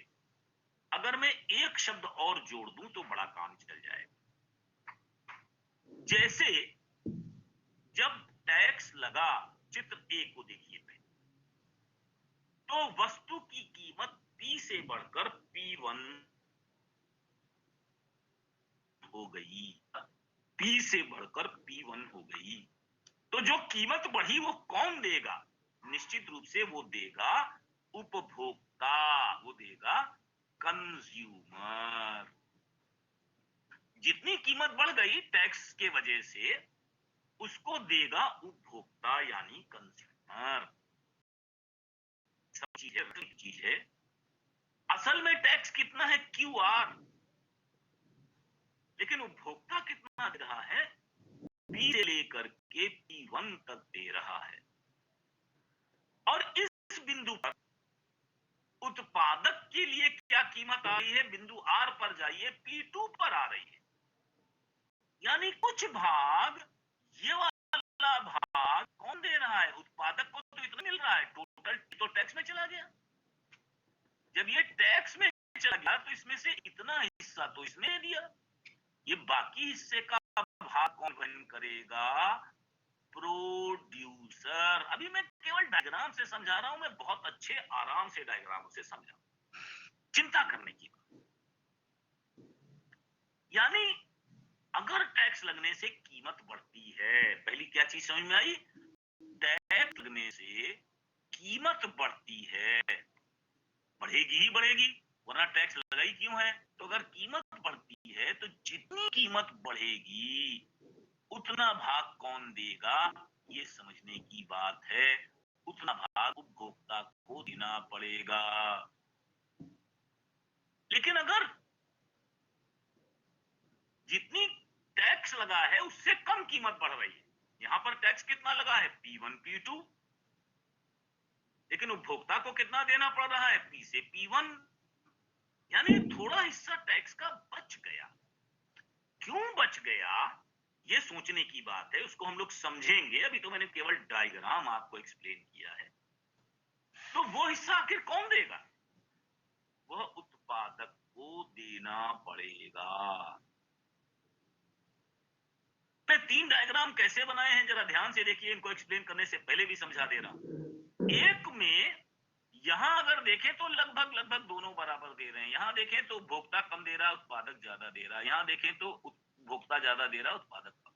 अगर मैं एक शब्द और जोड़ दूं तो बड़ा काम चल जाएगा। जैसे जब टैक्स लगा, चित्र ए को देखिए पहले, तो वस्तु की कीमत P से बढ़कर P1 हो गई, P से बढ़कर P1 हो गई। तो जो कीमत बढ़ी वो कौन देगा? निश्चित रूप से वो देगा उपभोक्ता, वो देगा कंज्यूमर। जितनी कीमत बढ़ गई टैक्स के वजह से, उसको देगा उपभोक्ता यानी कंज्यूमर। सब चीज है। असल में टैक्स कितना है? QR, लेकिन उपभोक्ता कितना दे रहा है? P से लेकर के P1 तक दे रहा है। और इस बिंदु पर उत्पादक के लिए क्या कीमत आ रही है? बिंदु R पर जाइए, P2 पर आ रही है। यानी कुछ भाग, ये वाला भाग कौन दे रहा है? उत्पादक को तो इतना मिल रहा है, टोटल तो टैक्स में चला गया। जब ये टैक्स में चला गया तो इसमें से इतना हिस्सा तो इसने दे दिया। ये बाकी हिस्से का भाग कौन वहन करेगा? प्रोड्यूसर। अभी मैं केवल डायग्राम से समझा रहा हूं, मैं बहुत अच्छे आराम से डायग्राम से समझा, चिंता करने की बात। यानी अगर टैक्स लगने से कीमत बढ़ती है, पहली क्या चीज समझ में आई? टैक्स लगने से कीमत बढ़ती है, बढ़ेगी ही बढ़ेगी, वरना टैक्स लगा ही क्यों है? तो अगर कीमत बढ़ती है तो जितनी कीमत बढ़ेगी उतना भाग कौन देगा? ये समझने की बात है। उतना भाग उपभोक्ता को देना पड़ेगा। लेकिन अगर जितनी टैक्स लगा है उससे कम कीमत बढ़ रही है, यहां पर टैक्स कितना लगा है? P1 P2, लेकिन उपभोक्ता को कितना देना पड़ रहा है? P से P1। यानी थोड़ा हिस्सा टैक्स का बच गया। क्यों बच गया? ये सोचने की बात है, उसको हम लोग समझेंगे। अभी तो मैंने केवल डायग्राम आपको एक्सप्लेन किया है। तो वो हिस्सा आखिर कौन देगा? वह उत्पादक को देना पड़ेगा। मैं 3 डायग्राम कैसे बनाए हैं जरा ध्यान से देखिए, इनको एक्सप्लेन करने से पहले भी समझा दे रहा हूं। एक में यहां अगर देखें तो लगभग लगभग दोनों बराबर दे रहे हैं। यहां देखें तो उपभोक्ता कम दे रहा है, उत्पादक ज्यादा दे रहा है। यहां देखें तो उपभोक्ता ज्यादा दे रहा है, उत्पादक कम।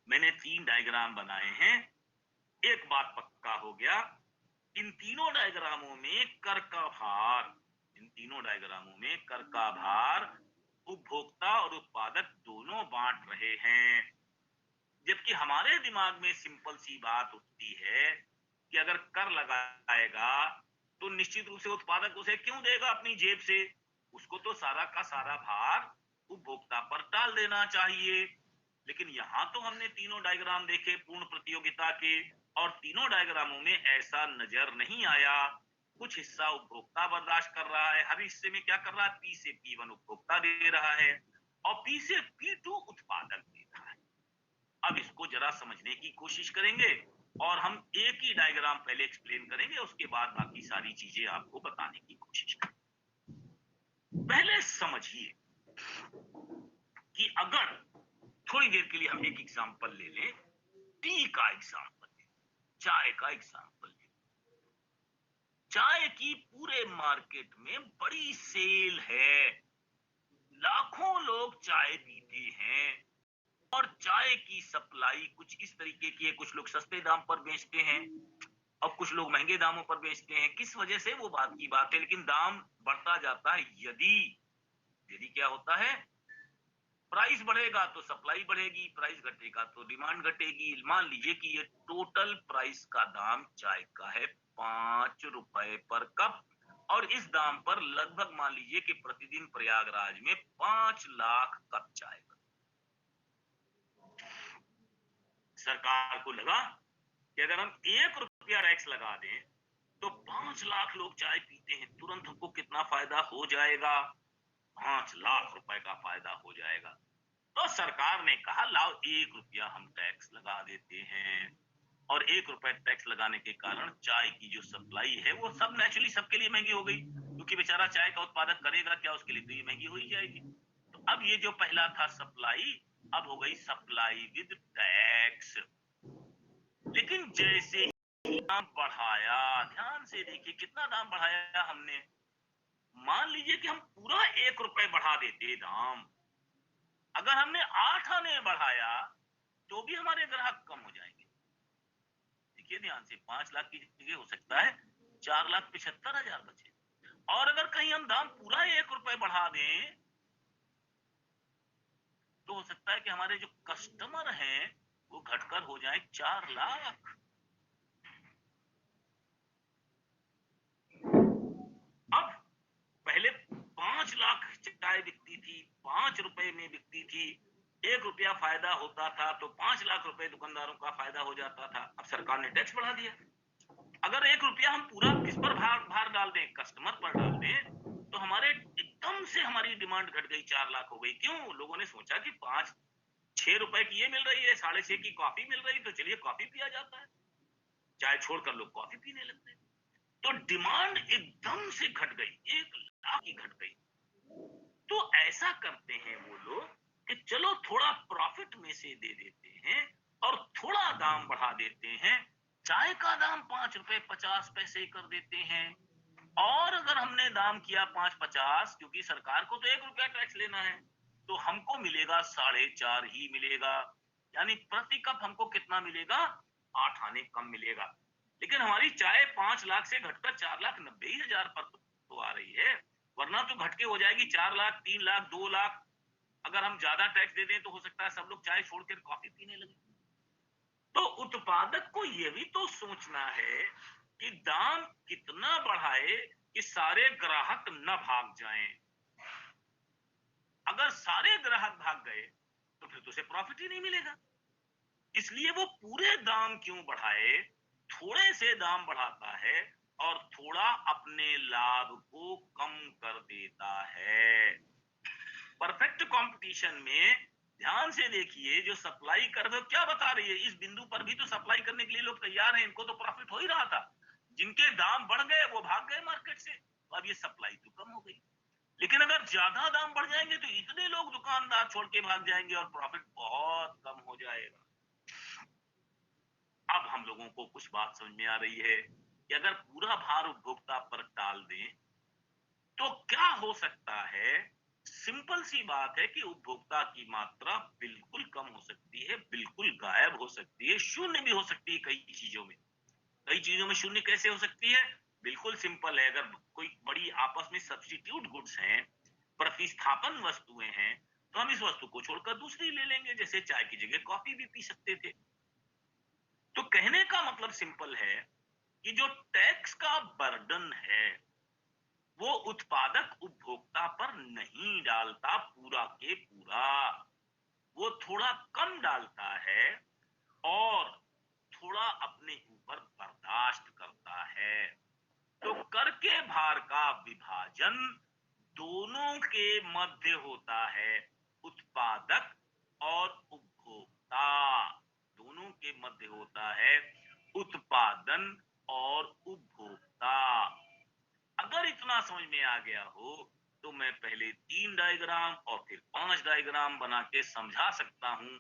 मैंने 3 डायग्राम बनाए हैं। एक बात पक्का हो गया, इन तीनों डायग्रामों में कर का भार, इन तीनों डायग्रामों में कर का भार उपभोक्ता और उत्पादक दोनों बांट रहे हैं। जबकि हमारे दिमाग में सिंपल सी बात उठती है कि अगर कर लगाएगा तो निश्चित रूप से उत्पादक उसे क्यों देगा अपनी जेब से? उसको तो सारा का सारा भार उपभोक्ता पर टाल देना चाहिए। लेकिन यहां तो हमने तीनों डायग्राम देखे पूर्ण प्रतियोगिता के, और तीनों डायग्रामों में ऐसा नजर नहीं आया। कुछ हिस्सा उपभोक्ता बर्दाश्त कर रहा है, हर हिस्से में क्या कर रहा है, पी से P1 उपभोक्ता दे रहा है और पी से P2 उत्पादक दे रहा है। अब इसको जरा समझने की कोशिश करेंगे और हम एक ही डायग्राम पहले एक्सप्लेन करेंगे, उसके बाद बाकी सारी चीजें आपको बताने की कोशिश करेंगे। पहले समझिए कि अगर थोड़ी देर के लिए हम एक एग्जांपल ले लें, टी का एग्जांपल ले, चाय का एग्जांपल ले। चाय की पूरे मार्केट में बड़ी सेल है, लाखों लोग चाय पीते हैं और चाय की सप्लाई कुछ इस तरीके की है, कुछ लोग सस्ते दाम पर बेचते हैं और कुछ लोग महंगे दामों पर बेचते हैं। किस वजह से वो बात की बात है, लेकिन दाम बढ़ता जाता है। यदि यदि क्या होता है, प्राइस बढ़ेगा तो सप्लाई बढ़ेगी, प्राइस घटेगा तो डिमांड घटेगी। मान लीजिए कि ये टोटल प्राइस का दाम चाय का है 5 रुपए पर कप, और इस दाम पर लगभग मान लीजिए कि प्रतिदिन प्रयागराज में 5 लाख कप चाय बनती। सरकार को लगा कि अगर हम 1 रुपया टैक्स लगा दें तो 5 लाख लोग चाय पीते हैं, तुरंत हमको कितना फायदा हो जाएगा, 5 लाख रुपए का फायदा हो जाएगा। तो सरकार ने कहा लाओ 1 रुपया हम टैक्स लगा देते हैं। और 1 रुपए टैक्स लगाने के कारण चाय की जो सप्लाई है वो सब नेचुरली सबके लिए महंगी हो गई, क्योंकि बेचारा चाय का उत्पादक करेगा क्या, उसके लिए तो ये महंगी हो ही जाएगी। तो अब ये जो पहला था सप्लाई, अब हो गई सप्लाई विद टैक्स। लेकिन जैसे ही दाम बढ़ाया, ध्यान से देखिए कितना दाम बढ़ाया हमने। मान लीजिए कि हम पूरा 1 रुपए बढ़ा देते दाम, अगर हमने 8 आने बढ़ाया तो भी हमारे ग्राहक कम हो जाएंगे। देखिए ध्यान से, 5 लाख की जगह हो सकता है 4,75,000 बचे। और अगर कहीं हम दाम पूरा 1 रुपए बढ़ा दें तो हो सकता है कि हमारे जो कस्टमर हैं वो घटकर हो जाए 4 लाख। अब पहले 5 लाख चाय बिकती थी, 5 रुपए में बिकती थी, 1 रुपया फायदा होता था तो 5 लाख रुपए दुकानदारों का फायदा हो जाता था। अब सरकार ने टैक्स बढ़ा दिया। अगर 1 रुपया हम पूरा किस पर भार डाल दें, कस्टमर पर डाल दें, तो हमारे एकदम से हमारी डिमांड घट गई, 4 लाख हो गई। क्यों? लोगों ने सोचा कि 5-6 रुपए की ये मिल रही है, 6.5 की कॉफी मिल रही, तो चलिए कॉफी पिया जाता है। चाय छोड़कर लोग कॉफी पीने लगते हैं। तो डिमांड एकदम से घट गई, 1 लाख की घट गई। तो ऐसा करते हैं वो लोग कि चलो थोड़ा प्रॉफिट में से दे देते हैं और थोड़ा दाम बढ़ा देते हैं। चाय का दाम 5 रुपए 50 पैसे कर देते हैं, और अगर हमने दाम किया 5.50, क्योंकि सरकार को तो 1 रुपया टैक्स लेना है, तो हमको मिलेगा 4.5 ही मिलेगा। यानी प्रति कप हमको कितना मिलेगा, 8 आने कम मिलेगा। लेकिन हमारी चाय 5 लाख से घटकर 4,90,000 पर तो आ रही है, वरना तो घटके हो जाएगी 4 लाख, 3 लाख, 2 लाख। अगर हम ज्यादा टैक्स दे दें तो हो सकता है सब लोग चाय छोड़कर कॉफी पीने लगे। तो उत्पादक को यह भी तो सोचना है कि दाम कितना बढ़ाए कि सारे ग्राहक न भाग जाएं। अगर सारे ग्राहक भाग गए तो फिर तो उसे प्रॉफिट ही नहीं मिलेगा। इसलिए वो पूरे दाम क्यों बढ़ाए, थोड़े से दाम बढ़ाता है और थोड़ा अपने लाभ को कम कर देता है। परफेक्ट कंपटीशन में ध्यान से देखिए, जो सप्लाई कर रहे हो क्या बता रही है, इस बिंदु पर भी तो सप्लाई करने के लिए लोग तैयार हैं, इनको तो प्रॉफिट हो ही रहा था। जिनके दाम बढ़ गए वो भाग गए मार्केट से, तो अब ये सप्लाई तो कम हो गई। लेकिन अगर ज्यादा दाम बढ़ जाएंगे तो इतने लोग दुकानदार छोड़ के भाग जाएंगे और प्रॉफिट बहुत कम हो जाएगा। अब हम लोगों को कुछ बात समझ में आ रही है कि अगर पूरा भार उपभोक्ता पर टाल दें तो क्या हो सकता है। सिंपल सी बात है कि उपभोक्ता की मात्रा बिल्कुल कम हो सकती है, बिल्कुल गायब हो सकती है, शून्य भी हो सकती है। कई चीजों में, कई चीजों में शून्य कैसे हो सकती है? बिल्कुल सिंपल है, अगर कोई बड़ी आपस में सब्स्टिट्यूट गुड्स हैं, प्रतिस्थापन वस्तुएं हैं, तो हम इस वस्तु को छोड़कर दूसरी ले लेंगे। जैसे चाय की जगह कॉफी भी पी सकते थे। तो कहने का मतलब सिंपल है कि जो टैक्स का बर्डन है वो उत्पादक उपभोक्ता पर नहीं डालता पूरा के पूरा, वो थोड़ा कम डालता है और थोड़ा अपने ऊपर बर्दाश्त करता है। तो कर के भार का विभाजन दोनों के मध्य होता है, उत्पादक और उपभोक्ता दोनों के मध्य होता है, उत्पादन और उपभोक्ता। अगर इतना समझ में आ गया हो तो मैं पहले 3 डायग्राम और फिर 5 डायग्राम बना के समझा सकता हूं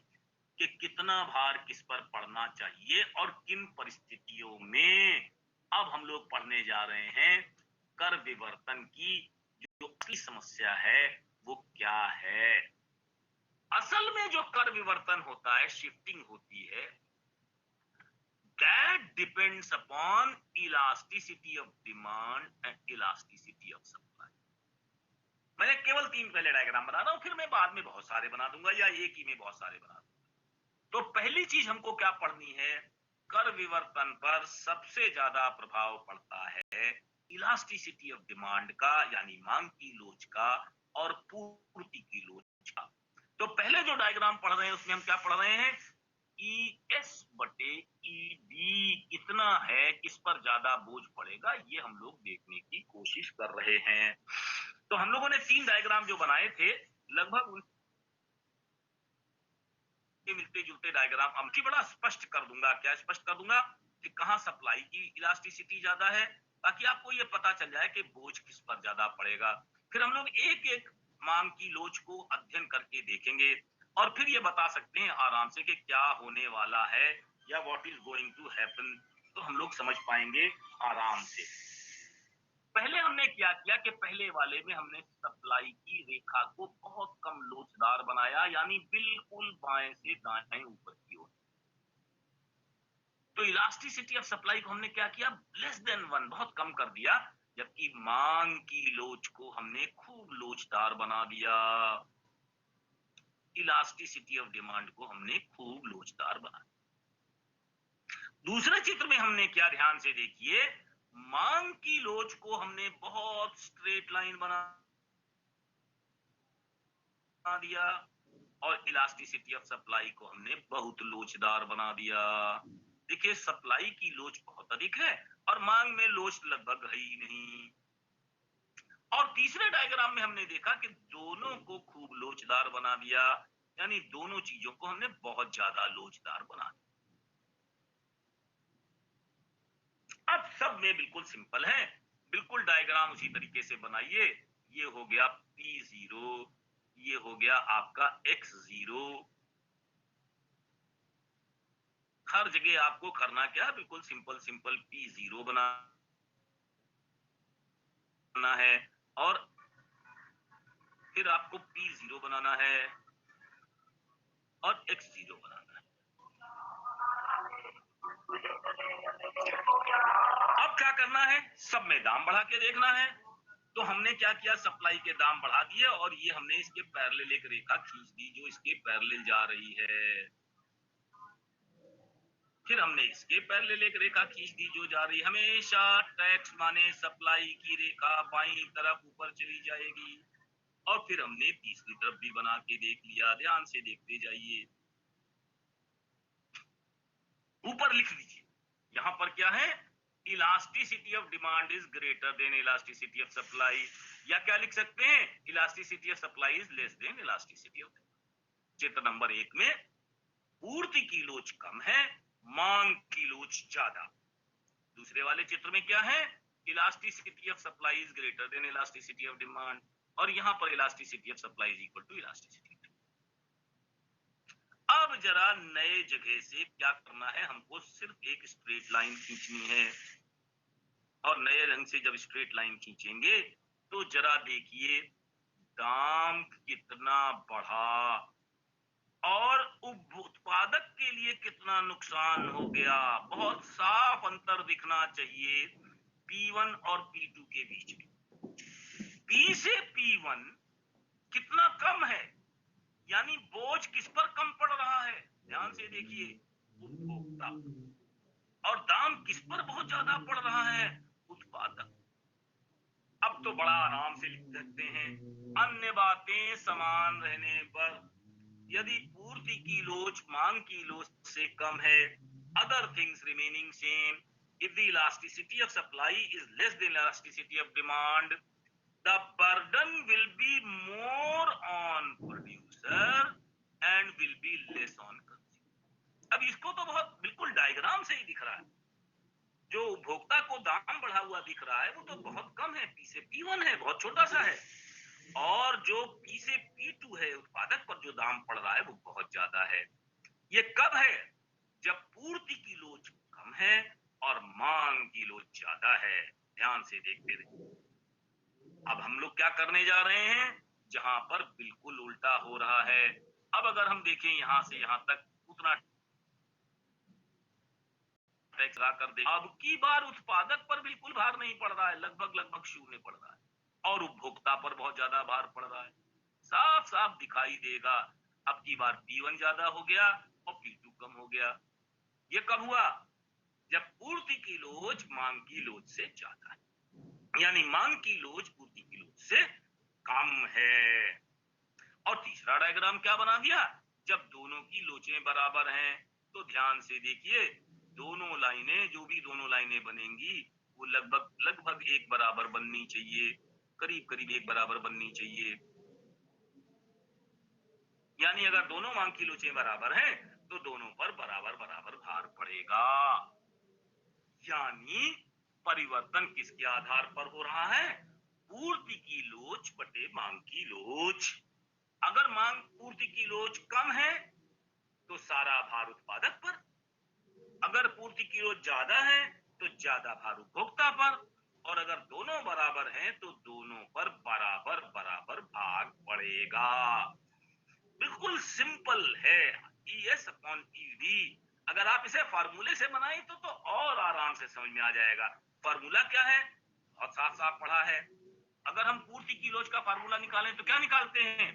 कि कितना भार किस पर पड़ना चाहिए और किन परिस्थितियों में। अब हम लोग पढ़ने जा रहे हैं कर विवर्तन की जो असली समस्या है वो क्या है। असल में जो कर विवर्तन होता है, शिफ्टिंग होती है, that depends upon elasticity of demand and elasticity of supply। मैंने केवल 3 पहले डायग्राम बना रहा हूं, फिर मैं बाद में बहुत सारे बना दूंगा या एक ही में बहुत सारे बना दूंगा। तो पहली चीज हमको क्या पढ़नी है, कर विवर्तन पर सबसे ज्यादा प्रभाव पड़ता है इलास्टिसिटी ऑफ डिमांड का, यानी मांग की लोच का और पूर्ति की लोच का। तो पहले जो डायग्राम पढ़ रहे हैं उसमें हम क्या पढ़ रहे हैं, ES बटे ED कितना है, किस पर ज्यादा बोझ पड़ेगा, ये हम लोग देखने की कोशिश कर रहे हैं। तो हम लोगों ने 3 डायग्राम जो बनाए थे, लगभग उनके मिलते जुलते डायग्राम हम की बड़ा स्पष्ट कर दूंगा। क्या स्पष्ट कर दूंगा कि कहां सप्लाई की इलास्टिसिटी ज्यादा है, ताकि आपको ये पता चल जाए कि बोझ किस पर ज्यादा पड़ेगा। फिर हम लोग एक एक मांग की लोच को अध्ययन करके देखेंगे और फिर ये बता सकते हैं आराम से कि क्या होने वाला है या what is going to happen. तो हम लोग समझ पाएंगे आराम से। पहले हमने क्या किया कि पहले वाले में हमने सप्लाई की रेखा को बहुत कम लोचदार बनाया, यानी बिल्कुल बाएं से दाएं ऊपर की ओर। तो इलास्टिसिटी ऑफ सप्लाई को हमने क्या किया, लेस देन 1, बहुत कम कर दिया। जबकि मांग की लोच को हमने खूब लोचदार बना दिया, इलास्टिसिटी ऑफ डिमांड को हमने खूब लोचदार बना दिया। दूसरे चित्र में हमने क्या, ध्यान से देखिए, मांग की लोच को हमने बहुत स्ट्रेट लाइन बना दिया और इलास्टिसिटी ऑफ सप्लाई को हमने बहुत लोचदार बना दिया। देखिए सप्लाई की लोच बहुत अधिक है और मांग में लोच लगभग है ही नहीं। और तीसरे डायग्राम में हमने देखा कि दोनों को खूब लोचदार बना दिया, यानी दोनों चीजों को हमने बहुत ज्यादा लोचदार बना दिया। अब सब में बिल्कुल सिंपल है, बिल्कुल डायग्राम उसी तरीके से बनाइए। ये हो गया P0, ये हो गया आपका X0। हर जगह आपको करना क्या है, बिल्कुल सिंपल सिंपल P0 बनाना है और फिर आपको P0 बनाना है और X0 बनाना है। अब क्या करना है, सब में दाम बढ़ा के देखना है। तो हमने क्या किया, सप्लाई के दाम बढ़ा दिए और ये हमने इसके पैरेलल एक रेखा खींच दी जो इसके पैरेलल जा रही है। फिर हमने इसके पैरेलल एक रेखा खींच दी जो जा रही है। हमेशा टैक्स माने सप्लाई की रेखा बाईं तरफ ऊपर चली जाएगी। और फिर हमने तीसरी तरफ भी बना के देख लिया, ध्यान से देखते जाइए। ऊपर लिख लीजिए, यहां पर क्या है, elasticity of demand is greater than elasticity of supply, या क्या लिख सकते हैं, elasticity of supply is less then elasticity of demand. चित्र नंबर 1 में पूर्ति की लोच कम है, मांग की लोच ज्यादा। दूसरे वाले चित्र में क्या है, elasticity of supply is greater than elasticity of demand, और यहां पर elasticity of supply is equal to elasticity. अब जरा नए जगह से क्या करना है, हमको सिर्फ एक स्ट्रेट लाइन खींचनी है, और नए रंग से जब स्ट्रेट लाइन खींचेंगे तो जरा देखिए दाम कितना बढ़ा और उत्पादक के लिए कितना नुकसान हो गया। बहुत साफ अंतर दिखना चाहिए P1 और P2 के बीच में। P से P1 कितना कम है, यानी बोझ किस पर कम पड़ रहा है, ध्यान से देखिए, उपभोक्ता। और दाम किस पर बहुत ज्यादा पड़ रहा है, उत्पादक। अब तो बड़ा आराम से लिख सकते हैं, अन्य बातें समान रहने पर यदि पूर्ति की लोच मांग की लोच से कम है, other things remaining same, if the elasticity of supply is less than elasticity of demand, the burden will be more on producer and will be less on consumer। अब इसको तो बहुत बिल्कुल डायग्राम से ही दिख रहा है, जो उपभोक्ता को दाम बढ़ा हुआ दिख रहा है वो तो बहुत कम है, P से P1 है, बहुत छोटा सा है, और जो P से P2 है, उत्पादक पर जो दाम पड़ रहा है वो बहुत ज्यादा है। ये कब है, जब पूर्ति की लोच कम है और मांग की लोच ज्यादा है। ध्यान से देखते रहिए। अब हम लोग क्या करने जा रहे हैं, जहां पर बिल्कुल उल्टा हो रहा है। अब अगर हम देखें यहां से यहां तक उतना टैक्स ला कर दे, अब की बार उत्पादक पर बिल्कुल भार नहीं पड़ रहा है, लगभग शून्य पड़ रहा है, और उपभोक्ता पर बहुत ज्यादा भार पड़ रहा है। साफ साफ दिखाई देगा अब की बार P1 ज्यादा हो गया और P2 कम हो गया। ये कब हुआ, जब पूर्ति की लोच मांग की लोच से ज्यादा है, यानी मांग की लोच पूर्ति की लोच से कम है। और तीसरा डायग्राम क्या बना दिया, जब दोनों की लोचें बराबर हैं, तो ध्यान से देखिए दोनों लाइनें, जो भी दोनों लाइनें बनेंगी वो लगभग एक बराबर बननी चाहिए, करीब एक बराबर बननी चाहिए। यानी अगर दोनों मांग की लोचें बराबर हैं तो दोनों पर बराबर भार पड़ेगा। यानी परिवर्तन किसके आधार पर हो रहा है, पूर्ति की लोच बटे मांग की लोच। अगर मांग पूर्ति की लोच कम है तो सारा भार उत्पादक पर, अगर पूर्ति की लोच ज्यादा है तो ज्यादा भार उपभोक्ता पर, और अगर दोनों बराबर हैं तो दोनों पर बराबर भार पड़ेगा। बिल्कुल सिंपल है, ES अपॉन EV। अगर आप इसे फार्मूले से बनाएं तो और आराम से समझ में आ जाएगा। फार्मूला क्या है, बहुत साफ पढ़ा है। अगर हम पूर्ति की लोच का फार्मूला निकालें तो क्या निकालते हैं,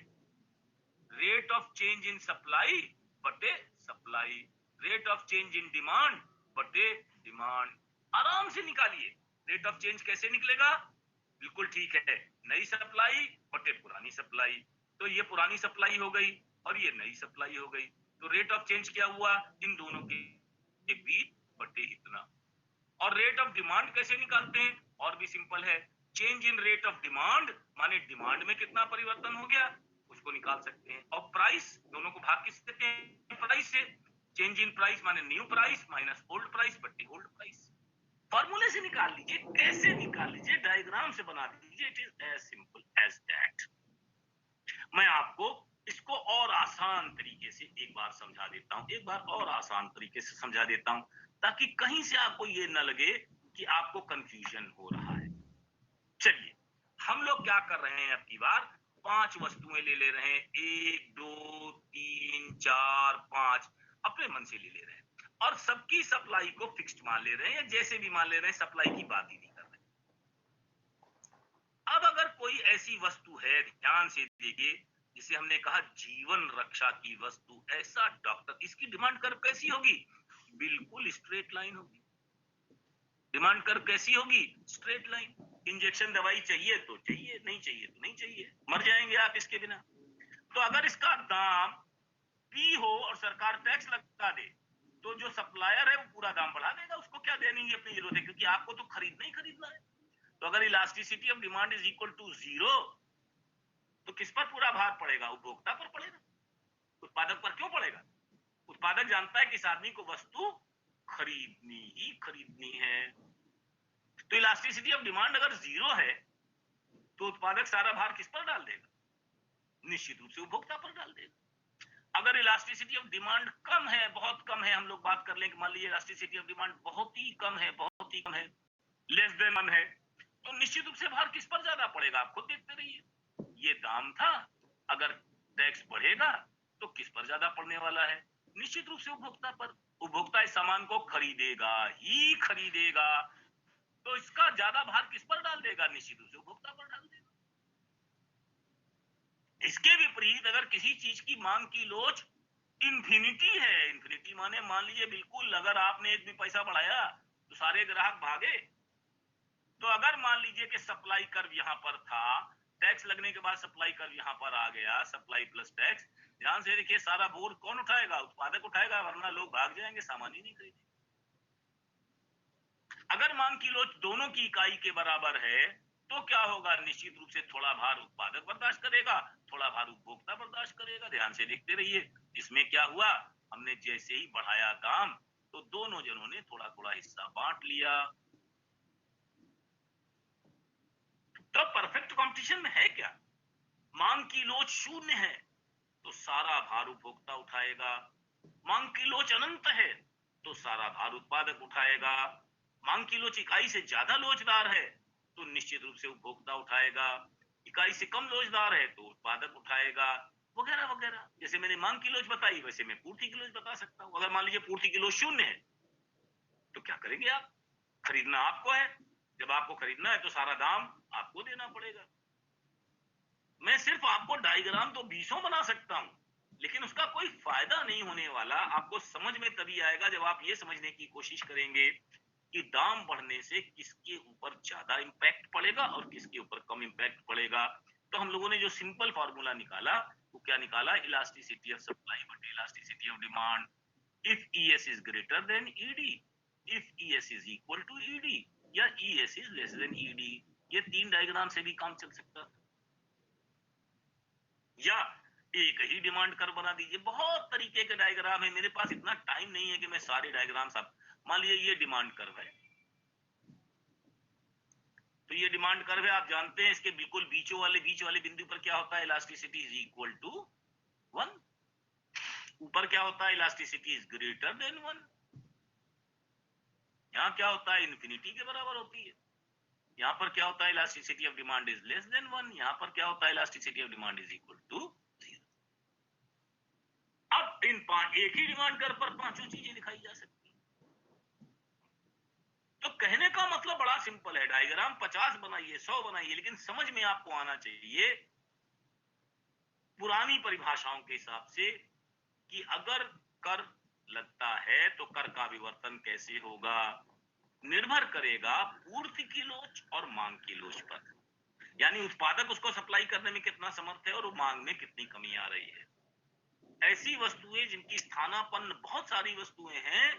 rate of change in supply बटे supply, rate of change in demand बटे डिमांड। आराम से निकालिए। रेट ऑफ चेंज कैसे निकलेगा, बिल्कुल ठीक है, नई सप्लाई बटे पुरानी सप्लाई। तो ये पुरानी सप्लाई हो गई और ये नई सप्लाई हो गई, तो रेट ऑफ चेंज क्या हुआ, इन दोनों के बीच बटे इतना। और रेट ऑफ डिमांड कैसे निकालते हैं, और भी सिंपल है, change in rate of demand माने डिमांड में कितना परिवर्तन हो गया उसको निकाल सकते हैं, और प्राइस, दोनों को भाग किससे देते हैं, प्राइस से। चेंज इन प्राइस माने new price minus old price बटे ओल्ड प्राइस। फॉर्मूले से निकाल लीजिए, कैसे निकाल लीजिए, डायग्राम से बना दीजिए, it is as simple as that. मैं आपको इसको और आसान तरीके से एक बार समझा देता हूं, एक बार और आसान तरीके से समझा देता हूं, ताकि कहीं से आपको ये न लगे कि आपको कंफ्यूजन हो रहा है। चलिए हम लोग क्या कर रहे हैं, अब की बार 5 वस्तुएं ले रहे हैं, 1 2 3 4 5 अपने मन से ले रहे हैं, और सबकी सप्लाई को फिक्स्ड मान ले रहे हैं, या जैसे भी मान ले रहे हैं, सप्लाई की बात ही नहीं कर रहे। अब अगर कोई ऐसी वस्तु है, ध्यान से देखिए, जिसे हमने कहा जीवन रक्षा की वस्तु, ऐसा डॉक्टर, इसकी डिमांड कर्व कैसी होगी, बिल्कुल स्ट्रेट लाइन होगी। डिमांड कर्व कैसी होगी, स्ट्रेट लाइन। इंजेक्शन दवाई चाहिए तो चाहिए, नहीं चाहिए तो नहीं चाहिए, मर जाएंगे आप इसके बिना। तो अगर इसका दाम P हो और सरकार टैक्स लगा दे तो जो सप्लायर है वो पूरा दाम बढ़ा देगा, उसको क्या देने की अपनी जरूरत है, क्योंकि आपको तो खरीदना ही खरीदना है। तो अगर elasticity of demand is equal to 0 तो किस पर पूरा भार पड़ेगा, उपभोक्ता पर पड़ेगा। तो उत्पादक पर क्यों पड़ेगा? उत्पादक जानता है कि इस आदमी को वस्तु खरीदनी ही खरीदनी है। तो इलास्टिसिटी ऑफ डिमांड अगर जीरो है तो उत्पादक सारा भार किस पर डाल देगा? निश्चित रूप से उपभोक्ता पर डाल देगा। अगर इलास्टिसिटी ऑफ डिमांड कम है, बहुत कम है, हम लोग बात कर लें कि मान लीजिए इलास्टिसिटी ऑफ डिमांड बहुत ही कम है, बहुत ही कम है, लेस देन 1 है, तो निश्चित रूप से भार किस पर ज्यादा पड़ेगा? आप खुद देखते रहिए। ये दाम था, अगर टैक्स बढ़ेगा तो किस पर ज्यादा पड़ने वाला है? निश्चित रूप से उपभोक्ता पर। उपभोक्ता इस सामान को खरीदेगा ही खरीदेगा, तो इसका ज्यादा भार किस पर डाल देगा? निश्चित रूप से उपभोक्ता पर डाल देगा। इसके विपरीत अगर किसी चीज की मांग की लोच इंफिनिटी है, इंफिनिटी माने मान लीजिए बिल्कुल अगर आपने एक भी पैसा बढ़ाया तो सारे ग्राहक भागे। तो अगर मान लीजिए कि सप्लाई कर्व यहां पर था, टैक्स लगने के बाद सप्लाई कर्व यहां पर आ गया, सप्लाई प्लस टैक्स, ध्यान से देखिए सारा बोझ कौन उठाएगा? उत्पादक उठाएगा, वरना लोग भाग जाएंगे, सामान ही नहीं खरीदेंगे। अगर मांग की लोच दोनों की इकाई के बराबर है तो क्या होगा? निश्चित रूप से थोड़ा भार उत्पादक बर्दाश्त करेगा, थोड़ा भार उपभोक्ता बर्दाश्त करेगा। ध्यान से देखते रहिए। इसमें क्या हुआ? हमने जैसे ही बढ़ाया दाम तो दोनों जनों ने थोड़ा थोड़ा हिस्सा बांट लिया। तो परफेक्ट कंपटीशन में है क्या? मांग की लोच शून्य है तो सारा भार उपभोक्ता उठाएगा। मांग की लोच अनंत है तो सारा भार उत्पादक उठाएगा। मांग की लोच इकाई से ज्यादा लोचदार है तो निश्चित रूप से उपभोक्ता उठाएगा। इकाई से कम लोचदार है तो उत्पादक उठाएगा, वगैरह वगैरह। जैसे मैंने मांग की लोच बताई वैसे मैं पूर्ति की लोच बता सकता हूं। अगर मान लीजिए पूर्ति की लोच शून्य है तो क्या करेंगे आप? खरीदना आपको है, जब आपको खरीदना है तो सारा दाम आपको देना पड़ेगा। मैं सिर्फ आपको डायग्राम तो 20 बना सकता हूं, लेकिन उसका कोई फायदा नहीं होने वाला। आपको समझ में तभी आएगा जब आप ये समझने की कोशिश करेंगे कि दाम बढ़ने से किसके ऊपर ज्यादा इंपैक्ट पड़ेगा और किसके ऊपर कम इंपैक्ट पड़ेगा। तो हम लोगों ने जो सिंपल फॉर्मूला निकाला वो क्या निकाला? इलास्टिसिटी ऑफ सप्लाई बटे elasticity of demand. If ES is greater than ED, if ES is equal to ED, या ES is less than ED। ये 3 डायग्राम से भी काम चल सकता है। या एक ही डिमांड कर्व बना दीजिए। बहुत तरीके के डायग्राम है, मेरे पास इतना टाइम नहीं है कि मैं सारे डायग्राम सब। मान लीजिए ये डिमांड कर्व है, तो ये डिमांड कर्व है, आप जानते हैं इसके बिल्कुल बीच वाले बिंदु पर क्या होता है? Elasticity is equal to 1। ऊपर क्या होता है? Elasticity is greater than 1। यहाँ क्या होता है? इन्फिनिटी के बराबर होती है। यहाँ पर क्या होता है? Elasticity of demand is less than 1। यहाँ पर क्या होता है? Elasticity of demand is equal to 0। अब इन एक ही डिमांड कर्व पर पांचों चीजें दिखाई जा सकती हैं। तो कहने का मतलब बड़ा सिंपल है, डायग्राम 50 बनाइए, 100 बनाइए, लेकिन समझ में आपको आना चाहिए पुरानी परिभाषाओं के हिसाब से कि अगर कर लगता है तो कर का विवर्तन कैसे होगा? निर्भर करेगा पूर्ति की लोच और मांग की लोच पर। यानी उत्पादक उसको सप्लाई करने में कितना समर्थ है और मांग में कितनी कमी आ रही है। ऐसी वस्तुएं जिनकी स्थानापन्न बहुत सारी वस्तुएं हैं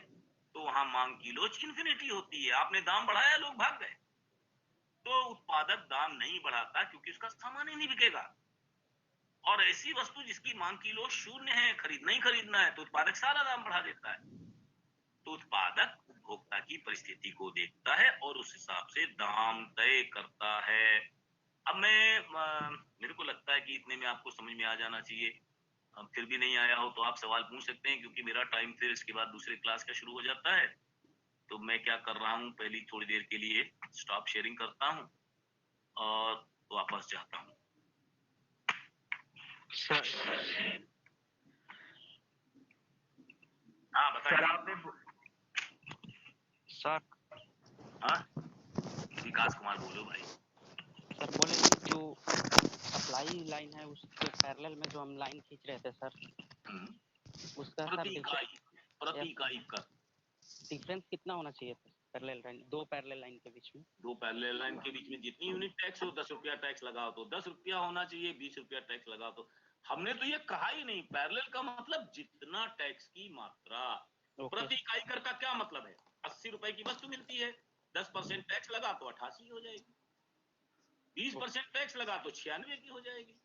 तो वहां मांग की लोच इन्फिनिटी होती है। आपने दाम बढ़ाया, लोग भाग गए, तो उत्पादक दाम नहीं बढ़ाता क्योंकि उसका सामान ही नहीं बिकेगा। और ऐसी वस्तु जिसकी मांग की लोच शून्य है, खरीदना ही खरीदना है, तो उत्पादक सारा दाम बढ़ा देता है। तो उत्पादक उपभोक्ता की परिस्थिति को देखता है और उस हिसाब से दाम तय करता है। अब मेरे को लगता है कि इतने में आपको समझ में आ जाना चाहिए। फिर भी नहीं आया हो तो आप सवाल पूछ सकते हैं, क्योंकि मेरा टाइम फिर इसके बाद दूसरे क्लास का शुरू हो जाता है। तो मैं क्या कर रहा हूँ, पहली थोड़ी देर के लिए स्टॉप शेयरिंग करता हूँ और वापस जाता हूँ। हाँ बताइए सर। हाँ विकास कुमार बोलो भाई। सर बोले कि जो सप्लाई लाइन है उसके पैरेलल में जो हम लाइन खींच रहे थे सर, उसका सर प्रति इकाई का डिफरेंस कितना होना चाहिए था? पैरेलल लाइन, दो पैरेलल लाइन के बीच में, दो पैरेलल लाइन के बीच में जितनी यूनिट टैक्स हो, 10 रुपया टैक्स लगाओ तो 10 रुपया होना चाहिए, 20 रुपया टैक्स लगाओ तो। हमने तो ये कहा ही नहीं। पैरेलल का मतलब जितना टैक्स की मात्रा। प्रति इकाई कर का क्या मतलब है? 80 रुपए की वस्तु मिलती है, 10% टैक्स लगा तो 88 हो जाएगी, 20% टैक्स लगा तो 96 की हो जाएगी।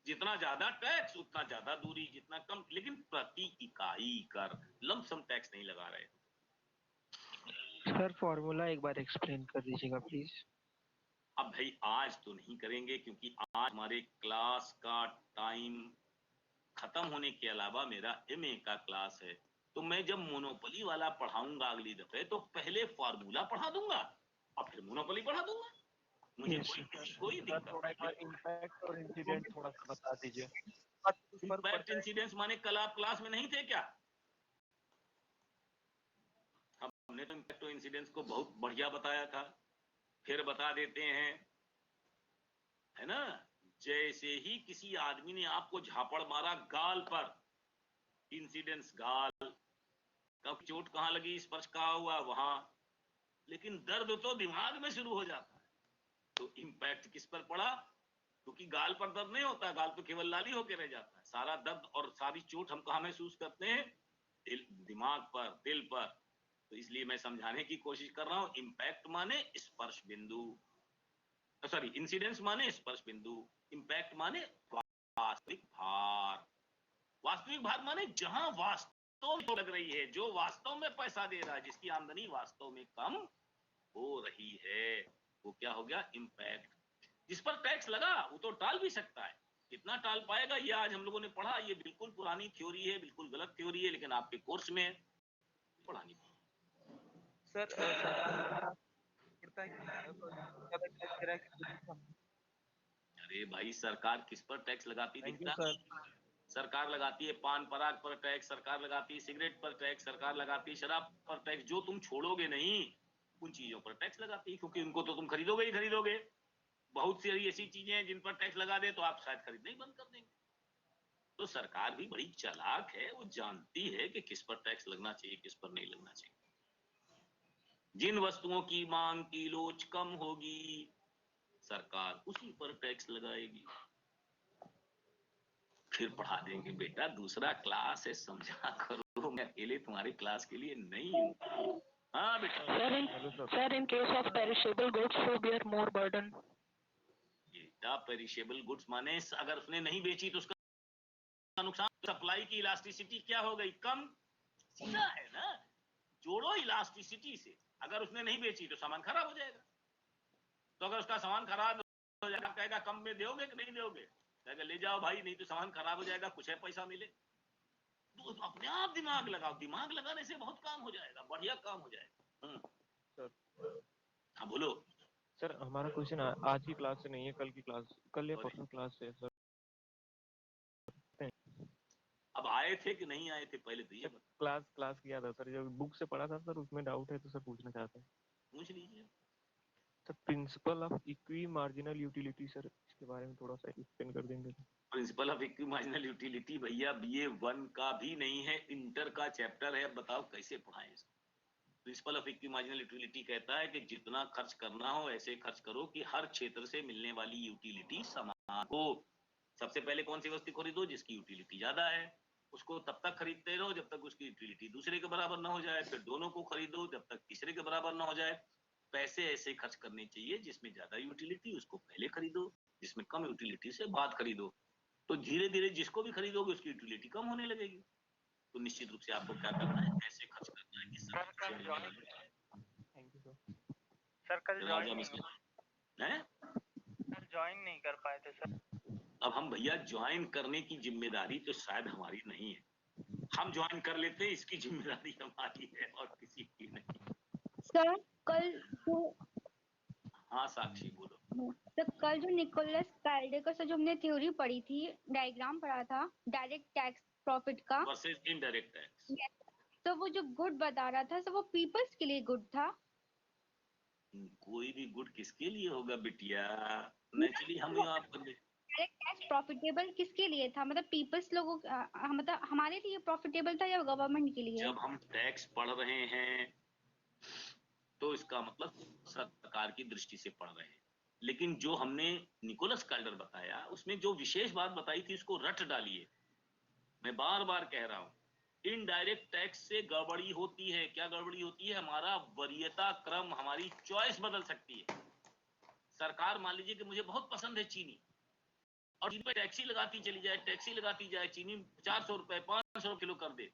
जितना ज्यादा टैक्स उतना ज्यादा दूरी, जितना कम, लेकिन प्रति इकाई कर, लमसम टैक्स नहीं लगा रहे। सर फॉर्मूला एक बार एक्सप्लेन कर दीजिएगा प्लीज। अब भाई आज तो नहीं करेंगे क्योंकि आज हमारे क्लास का टाइम खत्म होने के अलावा मेरा एमए का क्लास है, तो मैं जब मोनोपोली वाला पढ़ाऊंगा अगली दफे तो पहले फार्मूला पढ़ा दूंगा और फिर मोनोपोली पढ़ा दूंगा। मुझे Yes, कोई दिक्कत थोड़ा एक नहीं। बार इम्पैक्ट और इंसिडेंट थोड़ा सा बता दीजिए। इम्पैक्ट इंसिडेंस माने कल आप क्लास में नहीं थे क्या? हमने तो इम्पैक्ट और इंसिडेंस को बहुत बढ़िया बताया था, फिर बता देते हैं, है ना। जैसे ही किसी आदमी ने आपको झापड़ मारा गाल पर, इंसिडेंस गाल, कब चोट कहां लगी, स्पर्श कहां हुआ वहां, लेकिन दर्द तो दिमाग में शुरू हो जाता है। तो इम्पैक्ट किस पर पड़ा? क्योंकि गाल पर दर्द नहीं होता, गाल तो केवल लाली होकर रह जाता है। सारा दर्द और सारी चोट हम कहां महसूस करते हैं? दिमाग पर, दिल पर। तो इसलिए मैं समझाने की कोशिश कर रहा हूं, इम्पैक्ट माने स्पर्श बिंदु, सॉरी इंसिडेंस माने स्पर्श बिंदु, इम्पैक्ट माने वास्तविक भार। वास्तविक भार माने जहां वास्तव में लग रही है, जो वास्तव में पैसा दे रहा है, जिसकी आमदनी वास्तव में कम हो रही है, वो क्या हो गया? इम्पैक्ट। जिस पर टैक्स लगा वो तो टाल भी सकता है, कितना टाल पाएगा ये आज हम लोगों ने पढ़ा। ये बिल्कुल पुरानी थ्योरी है, बिल्कुल गलत थ्योरी है, लेकिन आपके कोर्स में पढ़ानी सर अरे भाई सरकार किस पर टैक्स लगाती थैंक यू दिखता? सर। सरकार लगाती है पान पराग पर टैक्स, सरकार लगाती है सिगरेट पर टैक्स, सरकार लगाती है शराब पर टैक्स। जो तुम छोड़ोगे नहीं उन चीजों पर टैक्स लगाती है, क्योंकि उनको तो तुम खरीदोगे ही खरीदोगे। बहुत सी ऐसी चीजें हैं जिन पर टैक्स लगा दे तो आप शायद खरीदना ही बंद कर देंगे। तो सरकार भी बड़ी चालाक है, वो जानती है कि किस पर टैक्स लगना चाहिए, किस पर नहीं लगना चाहिए। जिन वस्तुओं की मांग की लोच कम होगी सरकार उसी पर टैक्स लगाएगी। फिर पढ़ा देंगे। बेटा दूसरा क्लास है, समझा करो, मैं अकेले तुम्हारी क्लास के लिए नहीं हूँ। हाँ बेटा। Sir, in case of perishable goods, who bear more burden? बेटा पेरिशेबल गुड्स माने अगर उसने नहीं बेची तो उसका नुकसान। सप्लाई की इलास्टिसिटी क्या हो गई? कम। सीधा है ना, जोड़ो इलास्टिसिटी से। अगर उसने नहीं बेची तो सामान खराब हो जाएगा। तो अगर उसका सामान खराब हो जाएगा, कहेगा कम में दोगे कि नहीं दोगे? कहेगा ले जाओ भाई, नहीं तो सामान खराब हो जाएगा, कुछ है पैसा मिले। तो अपने आप दिमाग लगाओ, दिमाग लगाने से बहुत काम हो जाएगा, बढ़िया काम हो जाएगा। हाँ बोलो। सर हमारा क्वेश्चन आज की क्लास से नहीं है, कल की क्लास, कल या परसों क्लास से सर। अब आए थे कि नहीं आए थे पहले तो ये बता। क्लास किया था सर, जो बुक से पढ़ा था सर, उसमें डाउट है तो सर पूछना चाहते हैं। पूछ लीजिए। Sir principle of equi marginal utility, sir इसके बारे में थोड़ा सा एक्सप्लेन कर देंगे। Principle of equi marginal utility भैया बीए 1 का भी नहीं है, इंटर का चैप्टर है। बताओ कैसे पढ़ाएं इसको? Principle of equi marginal utility कहता है कि जितना खर्च करना हो ऐसे खर्च करो कि हर क्षेत्र से मिलने वाली यूटिलिटी समान हो। सबसे पहले कौन सी वस्तु खरीदो? जिसकी यूटिलिटी ज्यादा है, उसको तब तक खरीदते रहो जब तक उसकी यूटिलिटी दूसरे के बराबर ना हो जाए, फिर दोनों को खरीदो जब तक तीसरे के बराबर ना हो जाए। पैसे ऐसे खर्च करने चाहिए जिसमें ज्यादा यूटिलिटी उसको पहले खरीदो, जिसमें कम यूटिलिटी से बाद खरीदो। तो धीरे धीरे जिसको भी खरीदोगे उसकी यूटिलिटी कम होने लगेगी। तो निश्चित रूप से आपको क्या करना है, कैसे खर्च करना है, किस थैंक यू सर। सर कल राजा ज्वाइन नहीं कर पाए थे सर। अब हम भैया ज्वाइन करने की जिम्मेदारी तो शायद हमारी नहीं है, हम ज्वाइन कर लेते हैं, इसकी जिम्मेदारी हमारी है और किसी की नहीं। सर कल जो हाँ साक्षी बोलो। सर कल जो निकोलस कैल्डेकर से जो हमने थ्योरी पढ़ी थी, डायग्राम पढ़ा था डायरेक्ट टैक्स प्रॉफिट का वर्सेस इनडायरेक्ट टैक्स। तो वो जो गुड बता रहा था, सर वो पीपल्स के लिए गुड था। कोई भी गुड किसके लिए होगा बिटिया? नेचुरली हम यहाँ पर डायरेक्ट टैक्स प्रॉफिटेबल किसके लिए था? मतलब पीपल्स लोगों मतलब हमारे लिए प्रॉफिटेबल था या गवर्नमेंट के लिए? जब हम टैक्स पढ़ रहे हैं तो इसका मतलब सरकार की दृष्टि से पढ़ रहे हैं, लेकिन जो हमने निकोलस कैल्डर बताया उसमें जो विशेष बात बताई थी उसको रट डालिए। मैं बार बार कह रहा हूं, इनडायरेक्ट टैक्स से गड़बड़ी होती है। क्या गड़बड़ी होती है? हमारा वरीयता क्रम, हमारी चॉइस बदल सकती है। सरकार मान लीजिए कि मुझे बहुत पसंद है चीनी, और चीनी पे टैक्सी लगाती चली जाए, चीनी 400 रुपए 500 किलो कर दे,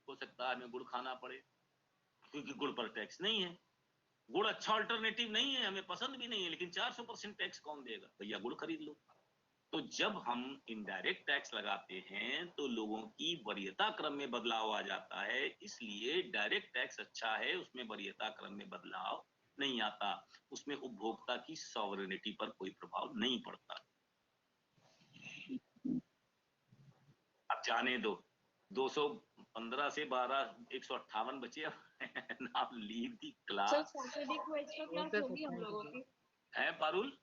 हो सकता है हमें गुड़ खाना पड़े, क्योंकि गुड़ पर टैक्स नहीं है। गुड़ अच्छा अल्टरनेटिव नहीं है, हमें पसंद भी नहीं है, लेकिन 400% टैक्स कौन देगा? भैया गुड़ खरीद लो। तो जब हम इनडायरेक्ट टैक्स लगाते हैं तो लोगों की वरीयता क्रम में बदलाव आ जाता है, इसलिए डायरेक्ट टैक्स अच्छा है, उसमें वरीयता क्रम में बदलाव नहीं आता, उसमें उपभोक्ता की सॉवरेनिटी पर कोई प्रभाव नहीं पड़ता। अब जाने दो, 215 से 12 158 बचे। आप लीव दी क्लास। सैटरडे को एक्स्ट्रा क्लास होगी हम लोगों की। है पारुल?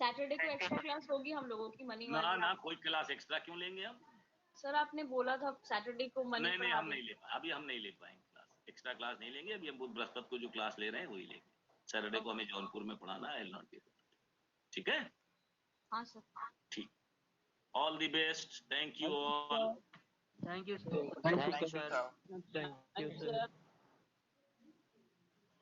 सैटरडे को एक्स्ट्रा क्लास होगी हम लोगों की मनी वाली। ना कोई क्लास एक्स्ट्रा क्यों लेंगे हम? सर आपने बोला था सैटरडे को मनी। नहीं हम नहीं ले पाए, अभी हम नहीं ले पाएंगे क्लास, एक्स्ट्रा क्लास नहीं लेंगे अभी। हम बृहस्पति को जो क्लास ले रहे हैं वही लेंगे। सैटरडे को हमें जौनपुर में पढ़ाना है, ठीक है? हाँ सर। ठीक, all the best, thank you all. Thank you sir. Thank you sir.